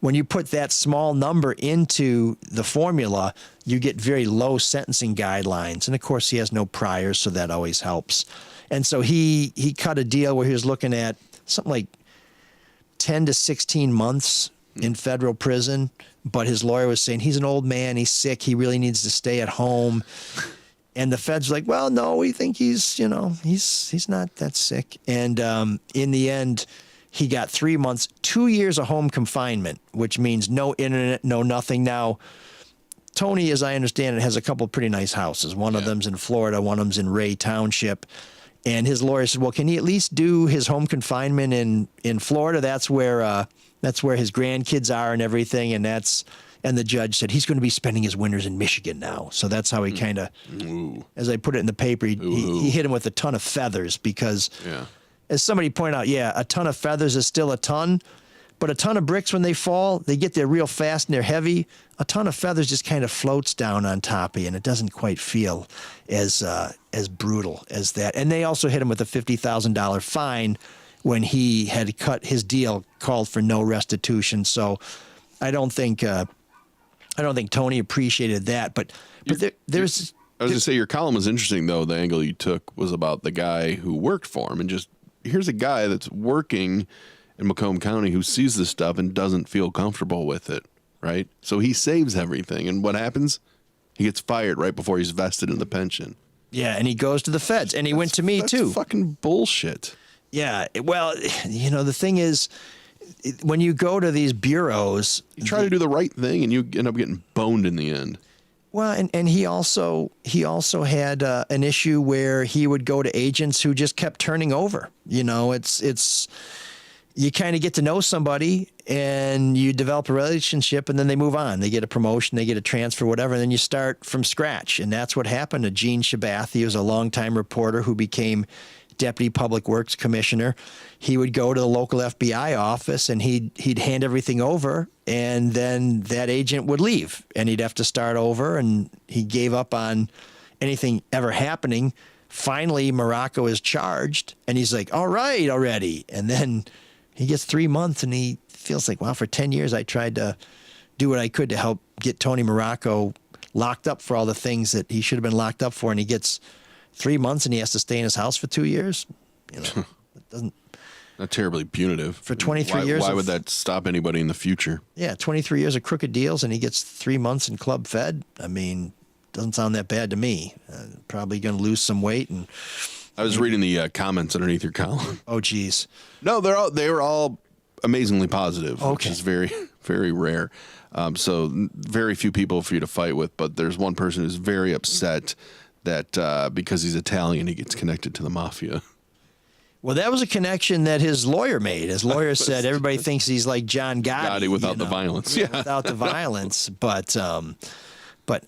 when you put that small number into the formula, you get very low sentencing guidelines. And of course, he has no priors, so that always helps. And so he cut a deal where he was looking at something like 10 to 16 months in federal prison. But his lawyer was saying he's an old man, he's sick, he really needs to stay at home. And the feds were like, well, no, we think he's not that sick. And in the end, he got 3 months, 2 years of home confinement, which means no internet, no nothing. Now, Tony, as I understand it, has a couple of pretty nice houses. One of them's in Florida, one of them's in Ray Township. And his lawyer said, well, can he at least do his home confinement in Florida? That's where his grandkids are and everything. And the judge said he's going to be spending his winters in Michigan now. So that's how he kind of, as I put it in the paper, he hit him with a ton of feathers because, as somebody pointed out, a ton of feathers is still a ton. But a ton of bricks, when they fall, they get there real fast and they're heavy. A ton of feathers just kind of floats down on top of you, and it doesn't quite feel as brutal as that. And they also hit him with a $50,000 fine when he had cut his deal, called for no restitution. So I don't think Tony appreciated that. But there's. I was going to say, your column was interesting, though. The angle you took was about the guy who worked for him, and just here's a guy that's working in Macomb County who sees this stuff and doesn't feel comfortable with it, right? So he saves everything. And what happens? He gets fired right before he's vested in the pension. Yeah, and he goes to the feds. And he went to me, too. That's fucking bullshit. Yeah, well, the thing is, when you go to these bureaus... You try to do the right thing, and you end up getting boned in the end. Well, and he also had an issue where he would go to agents who just kept turning over. you kind of get to know somebody and you develop a relationship, and then they move on. They get a promotion, they get a transfer, whatever, and then you start from scratch. And that's what happened to Gene Shabathi. He was a longtime reporter who became Deputy Public Works Commissioner. He would go to the local FBI office and he'd hand everything over, and then that agent would leave and he'd have to start over, and he gave up on anything ever happening. Finally, Morocco is charged, and he's like, all right, already. And then he gets 3 months, and he feels like, wow, for 10 years I tried to do what I could to help get Tony Morocco locked up for all the things that he should have been locked up for, and he gets 3 months, and he has to stay in his house for 2 years. You know, it doesn't. Not terribly punitive. For 23 years. Why would that stop anybody in the future? Yeah, 23 years of crooked deals, and he gets 3 months in Club Fed. I mean, doesn't sound that bad to me. Probably going to lose some weight. And I was reading the comments underneath your column. oh, geez. No, they were all amazingly positive, which Okay. is very, very rare. So very few people for you to fight with, but there's one person who's very upset that because he's Italian, he gets connected to the mafia. Well, that was a connection that his lawyer made. His lawyer said everybody thinks he's like John Gotti. Gotti without the violence. Yeah. Without the violence. But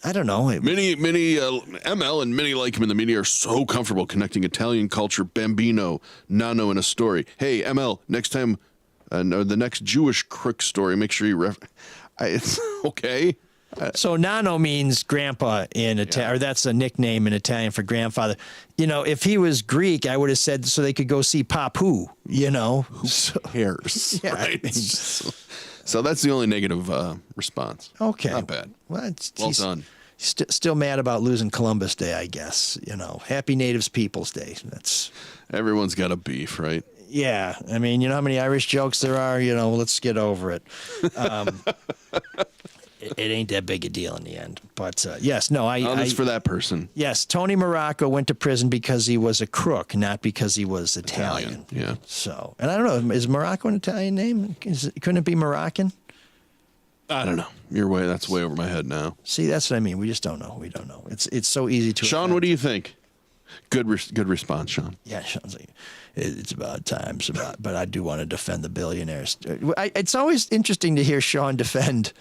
I don't know. Many ML and many like him in the media are so comfortable connecting Italian culture, Bambino, Nano in a story. Hey, ML, next time, or the next Jewish crook story, make sure you it's okay. So Nano means grandpa in Italian, or that's a nickname in Italian for grandfather. You know, if he was Greek, I would have said so they could go see Papu, you know. Who cares? Yeah, Right? I mean- So that's the only negative response. Okay. Not bad. Well, Well he's done. still mad about losing Columbus Day, I guess. You know, Happy Natives Peoples Day. That's, Everyone's got a beef, right? yeah. I mean, you know how many Irish jokes there are? You know, let's get over it. It ain't that big a deal in the end. But yes, no, That's for that person. yes, Tony Morocco went to prison because he was a crook, not because he was Italian. Yeah. So, and I don't know, is Morocco an Italian name? Couldn't it be Moroccan? I don't know. That's way over my head now. See, that's what I mean. We just don't know. We don't know. It's so easy to. Sean, what do you think? Good response, Sean. Yeah, Sean's like, it's about time. But I do want to defend the billionaires. It's always interesting to hear Sean defend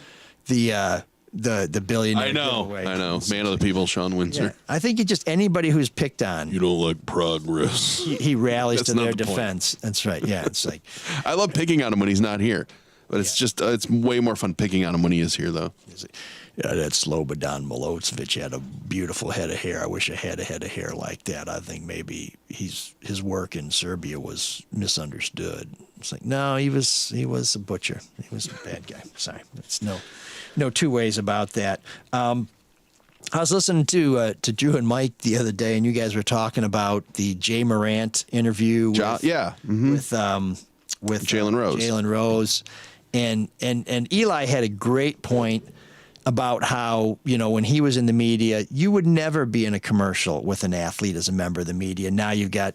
the billionaire. I know. Man of the people, Sean Windsor. Yeah, I think it just anybody who's picked on, You don't like progress. he rallies That's to not their the point. defense. That's right. Yeah, it's like, I love picking on him when he's not here. But it's just, it's way more fun picking on him when he is here, though. yeah, that Slobodan Milosevic had a beautiful head of hair. I wish I had a head of hair like that. I think maybe his work in Serbia was misunderstood. It's like, no, he was a butcher. He was a bad guy. Sorry, it's no two ways about that. I was listening to Drew and Mike the other day, and you guys were talking about the Jay Morant interview with Jalen Rose. Jalen Rose, and Eli had a great point about how, you know, when he was in the media, you would never be in a commercial with an athlete as a member of the media. Now you've got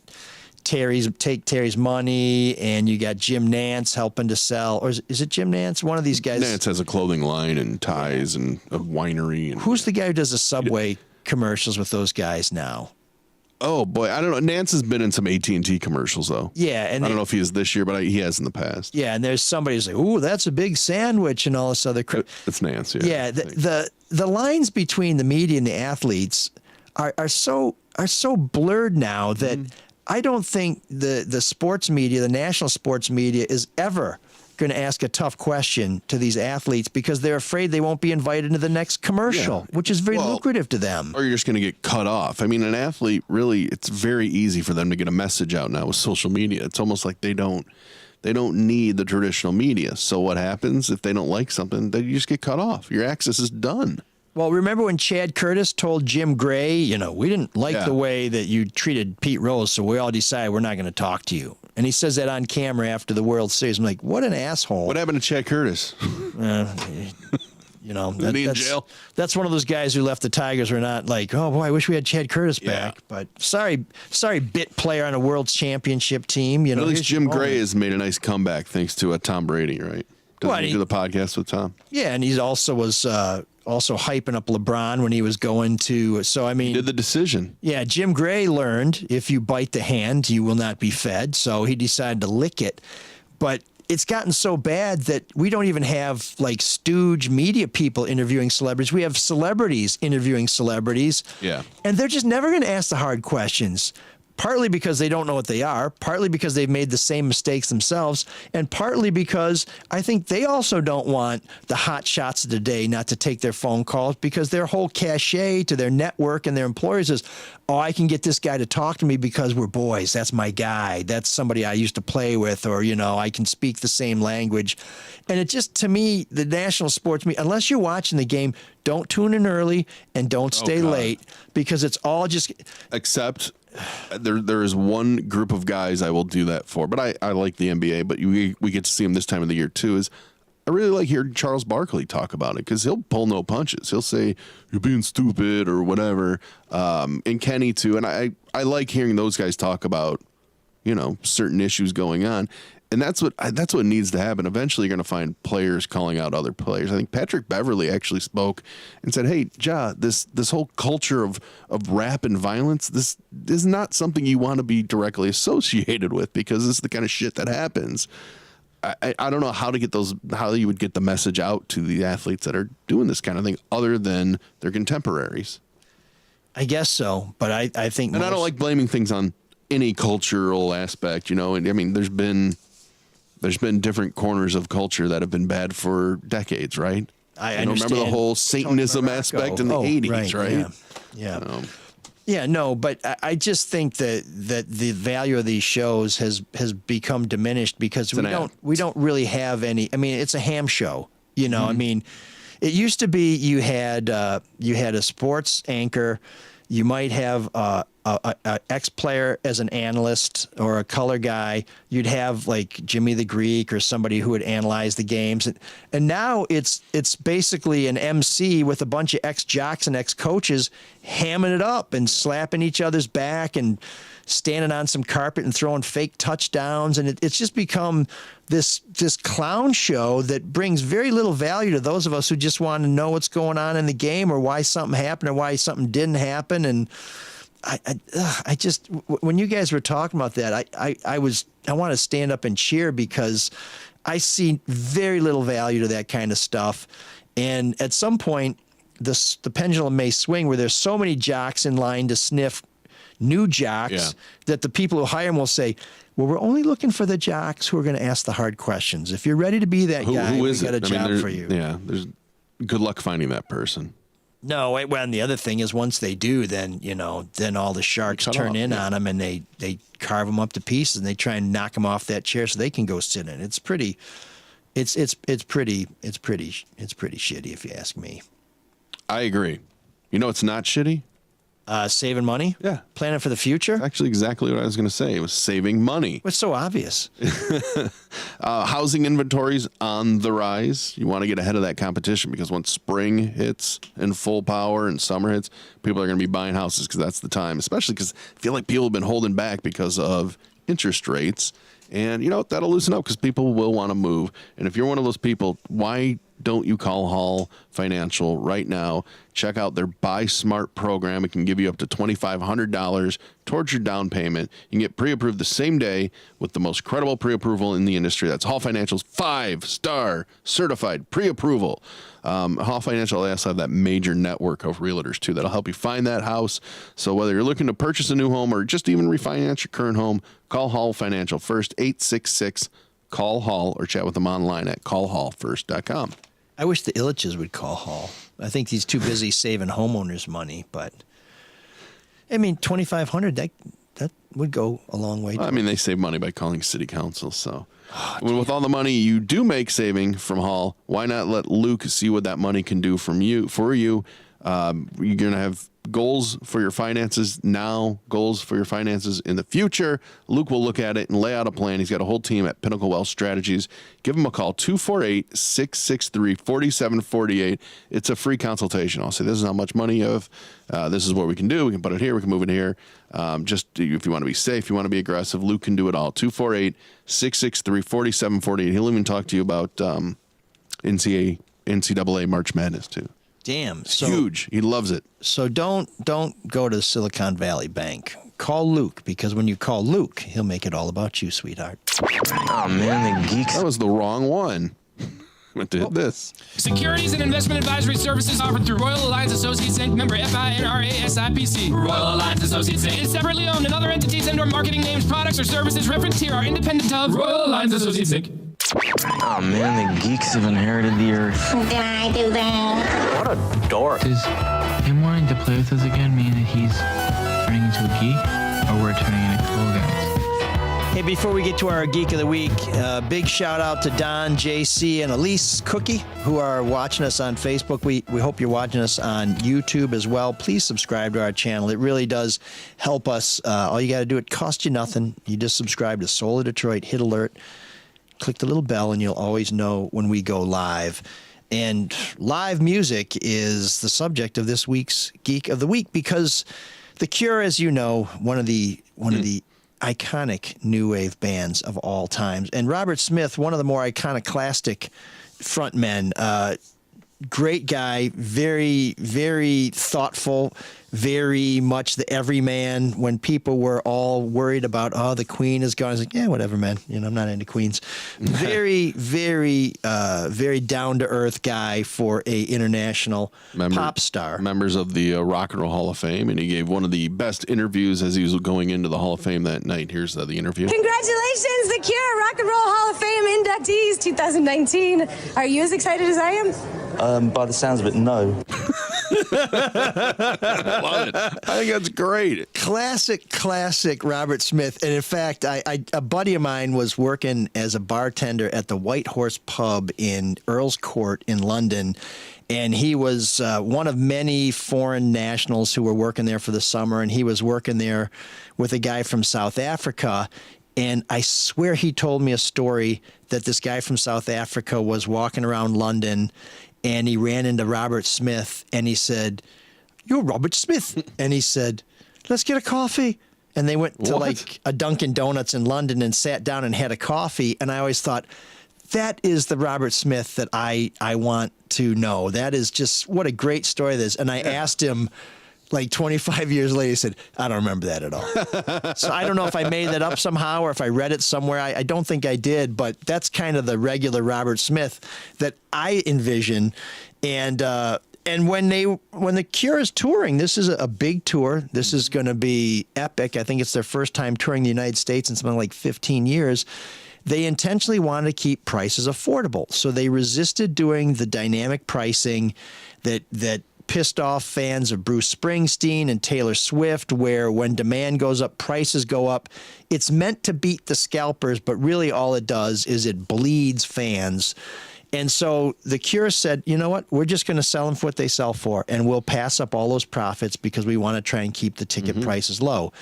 Terry's money, and you got Jim Nance helping to sell, or is it Jim Nance? One of these guys. Nance has a clothing line and ties and a winery. And, Who's the guy who does the Subway commercials with those guys now? oh boy, I don't know. Nance has been in some AT&T commercials though. Yeah, and I don't know if he is this year, but he has in the past. yeah, and there's somebody who's like, "Ooh, that's a big sandwich," and all this other crap. It's Nance. Yeah. Yeah, the lines between the media and the athletes are so blurred now that I don't think the sports media, the national sports media, is ever going to ask a tough question to these athletes because they're afraid they won't be invited into the next commercial, which is very lucrative to them. Or you're just going to get cut off. I mean, an athlete really, it's very easy for them to get a message out now with social media. It's almost like they don't need the traditional media. So what happens if they don't like something? Then you just get cut off. Your access is done. Well, remember when Chad Curtis told Jim Gray, you know, we didn't like the way that you treated Pete Rose, so we all decided we're not going to talk to you. And he says that on camera after the World Series. I'm like, what an asshole. What happened to Chad Curtis? You know, Isn't he in jail? That's one of those guys who left the Tigers were not like, oh boy, I wish we had Chad Curtis back. But sorry, bit player on a World Championship team. You know, At least here's Jim your Gray moment. has made a nice comeback thanks to Tom Brady, right? Doesn't he do the podcast with Tom? Yeah, and he also was also hyping up LeBron when he was going to. So I mean, He did the decision. yeah, Jim Gray learned if you bite the hand, you will not be fed. So he decided to lick it. But it's gotten so bad that we don't even have like stooge media people interviewing celebrities. We have celebrities interviewing celebrities. Yeah. And they're just never going to ask the hard questions. Partly because they don't know what they are, partly because they've made the same mistakes themselves, and partly because I think they also don't want the hot shots of the day not to take their phone calls, because their whole cachet to their network and their employers is, oh, I can get this guy to talk to me because we're boys. That's my guy. That's somebody I used to play with, or, you know, I can speak the same language. And it just, to me, the national sports media, unless you're watching the game, don't tune in early and don't stay late, because it's all just... Except there is one group of guys I will do that for, but I like the NBA, but we get to see him this time of the year too. Is I really like hearing Charles Barkley talk about it, because he'll pull no punches. He'll say, you're being stupid or whatever. And Kenny too. And I like hearing those guys talk about, you know, certain issues going on. And that's what needs to happen. Eventually, you're going to find players calling out other players. I think Patrick Beverly actually spoke and said, "Hey, Ja, this whole culture of rap and violence, this is not something you want to be directly associated with, because this is the kind of shit that happens." I don't know how you would get the message out to the athletes that are doing this kind of thing, other than their contemporaries. I guess so, but I think... And I don't like blaming things on any cultural aspect, you know. And I mean, there's been different corners of culture that have been bad for decades, right? I remember the whole Satanism aspect in the 80s, right? Yeah. Yeah, no, but I just think that the value of these shows has become diminished, because we don't really have any. I mean, it's a ham show, you know. I mean, it used to be you had a sports anchor, you might have a ex-player as an analyst or a color guy. You'd have like Jimmy the Greek or somebody who would analyze the games. And now it's basically an MC with a bunch of ex-jocks and ex-coaches hamming it up and slapping each other's back and standing on some carpet and throwing fake touchdowns. And it's just become this clown show that brings very little value to those of us who just want to know what's going on in the game, or why something happened or why something didn't happen. And I just, when you guys were talking about that, I want to stand up and cheer, because I see very little value to that kind of stuff. And at some point, the pendulum may swing where there's so many jocks in line to sniff new jocks that the people who hire them will say, well, we're only looking for the jocks who are going to ask the hard questions. If you're ready to be that guy, we got a job for you. Yeah, there's good luck finding that person. No, well, and the other thing is, once they do, then all the sharks turn in on them, and they carve them up to pieces, and they try and knock them off that chair so they can go sit in. It's pretty shitty, if you ask me. I agree. You know, it's not shitty. Saving money? Yeah. Planning for the future? Actually, exactly what I was going to say. It was saving money. It's so obvious. Housing inventories on the rise. You want to get ahead of that competition, because once spring hits in full power and summer hits, people are going to be buying houses, because that's the time, especially because I feel like people have been holding back because of interest rates. And, you know, that'll loosen up, because people will want to move. And if you're one of those people, why don't you call Hall Financial right now? Check out their Buy Smart program. It can give you up to $2,500 towards your down payment. You can get pre-approved the same day with the most credible pre-approval in the industry. That's Hall Financial's 5-star certified pre-approval. Hall Financial also have that major network of realtors too that'll help you find that house. So whether you're looking to purchase a new home or just even refinance your current home, call Hall Financial first, 866-CALL-HALL, or chat with them online at callhallfirst.com. I wish the Illiches would call Hall. I think he's too busy saving homeowners money, but I mean, $2,500, that would go a long way. I mean, they save money by calling city council. So with all the money you do make saving from Hall, why not let Luke see what that money can do for you? You're going to have goals for your finances now, goals for your finances in the future. Luke will look at it and lay out a plan. He's got a whole team at Pinnacle Wealth Strategies. Give him a call, 248-663-4748. It's a free consultation. I'll say, this is how much money you have. This is what we can do. We can put it here. We can move it here. Just if you want to be safe, you want to be aggressive, Luke can do it all. 248-663-4748. He'll even talk to you about NCAA March Madness too. Damn, so huge. He loves it. So don't go to Silicon Valley Bank. call Luke, because when you call Luke, he'll make it all about you, sweetheart. Oh man, the geeks. That was the wrong one. Meant to hit this. Securities and investment advisory services offered through Royal Alliance Associates Inc. Member FINRA SIPC. Royal Alliance Associates Inc. is separately owned, and other entities and/or marketing names, products, or services referenced here are independent of Royal Alliance Associates Inc. Oh man, the geeks have inherited the earth. Did I do that? What a dork. Does him wanting to play with us again mean that he's turning into a geek, or we're turning into cool guys? Hey, before we get to our Geek of the Week, big shout out to Don, JC, and Elise Cookie, who are watching us on Facebook. We hope you're watching us on YouTube as well. Please subscribe to our channel. It really does help us. All you got to do, it costs you nothing. You just subscribe to Soul of Detroit, hit alert, click the little bell, and you'll always know when we go live. And live music is the subject of this week's Geek of the Week, because The Cure, as you know, one of the iconic new wave bands of all times, and Robert Smith, one of the more iconoclastic frontmen. Great guy, very, very thoughtful, very much the everyman. When people were all worried about, the Queen is gone, I was like, yeah, whatever, man. I'm not into Queens. Very, very, very down-to-earth guy for a international pop star. Members of the Rock and Roll Hall of Fame, and he gave one of the best interviews as he was going into the Hall of Fame that night. Here's the interview. Congratulations, The Cure, Rock and Roll Hall of Fame inductees 2019. Are you as excited as I am? By the sounds of it, no. Love it. I think that's great. Classic Robert Smith. And in fact, a buddy of mine was working as a bartender at the White Horse Pub in Earl's Court in London. And he was one of many foreign nationals who were working there for the summer. And he was working there with a guy from South Africa. And I swear he told me a story that this guy from South Africa was walking around London, and he ran into Robert Smith, and he said, "You're Robert Smith." And he said, "Let's get a coffee." And they went to like a Dunkin' Donuts in London and sat down and had a coffee. And I always thought, that is the Robert Smith that I want to know. That is just, what a great story this is. And I asked him, like 25 years later, he said, "I don't remember that at all." So I don't know if I made that up somehow or if I read it somewhere. I don't think I did, but that's kind of the regular Robert Smith that I envision. And when The Cure is touring, this is a big tour. This is going to be epic. I think it's their first time touring the United States in something like 15 years. They intentionally wanted to keep prices affordable. So they resisted doing the dynamic pricing that pissed off fans of Bruce Springsteen and Taylor Swift, where when demand goes up, prices go up. It's meant to beat the scalpers, but really all it does is it bleeds fans. And so The Cure said, you know what, we're just going to sell them for what they sell for, and we'll pass up all those profits because we want to try and keep the ticket prices low.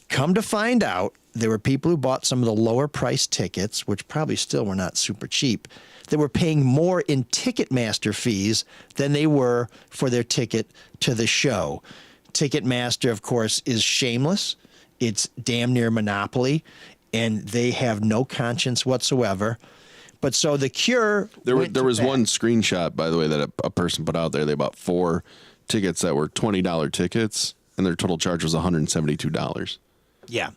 Come to find out, there were people who bought some of the lower priced tickets, which probably still were not super cheap, that were paying more in Ticketmaster fees than they were for their ticket to the show. Ticketmaster, of course, is shameless. It's damn near monopoly, and they have no conscience whatsoever. But so The Cure... There was one screenshot, by the way, that a person put out there. They bought 4 tickets that were $20 tickets, and their total charge was $172. Yeah.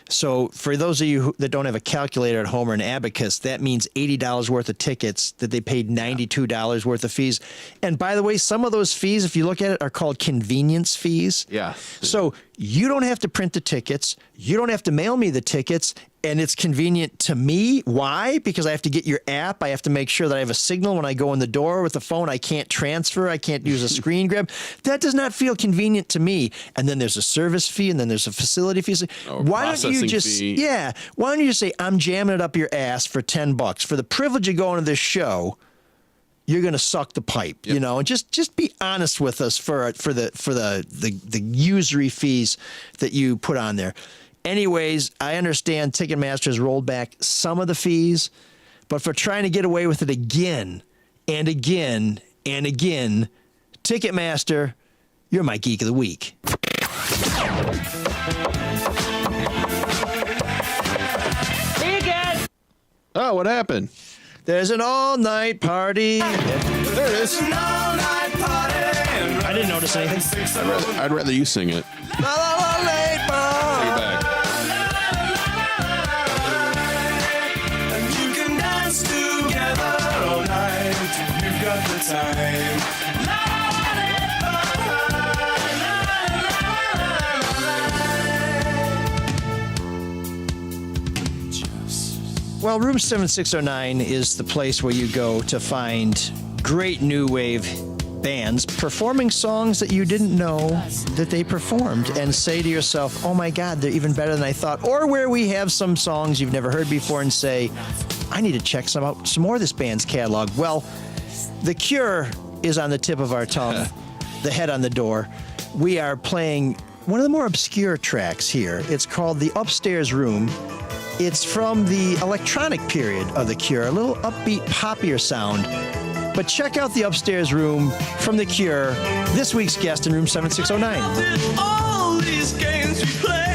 So for those of you that don't have a calculator at home or an abacus, that means $80 worth of tickets that they paid $92 worth of fees. And by the way, some of those fees, if you look at it, are called convenience fees. Yeah. So you don't have to print the tickets. You don't have to mail me the tickets. And it's convenient to me. Why? Because I have to get your app. I have to make sure that I have a signal when I go in the door with the phone. I can't transfer. I can't use a screen grab. That does not feel convenient to me. And then there's a service fee, and then there's a facility fee. Why don't you just, why don't you just say, I'm jamming it up your ass for $10 for the privilege of going to this show? You're going to suck the pipe, you know, and just be honest with us for the usury fees that you put on there. Anyways, I understand Ticketmaster has rolled back some of the fees, but for trying to get away with it again and again and again, Ticketmaster, you're my Geek of the Week. Hey again! Oh, what happened? There's an all-night party. There it is. I didn't notice anything. I'd rather you sing it. All-night party. Well, Room 7609 is the place where you go to find great new wave bands performing songs that you didn't know that they performed and say to yourself, oh my God, they're even better than I thought. Or where we have some songs you've never heard before and say, I need to check some more of this band's catalog. Well, The Cure is on the tip of our tongue, the head on the door. We are playing one of the more obscure tracks here. It's called The Upstairs Room. It's from the electronic period of The Cure, a little upbeat, poppier sound. But check out The Upstairs Room from The Cure, this week's guest in Room 7609. All these games we play.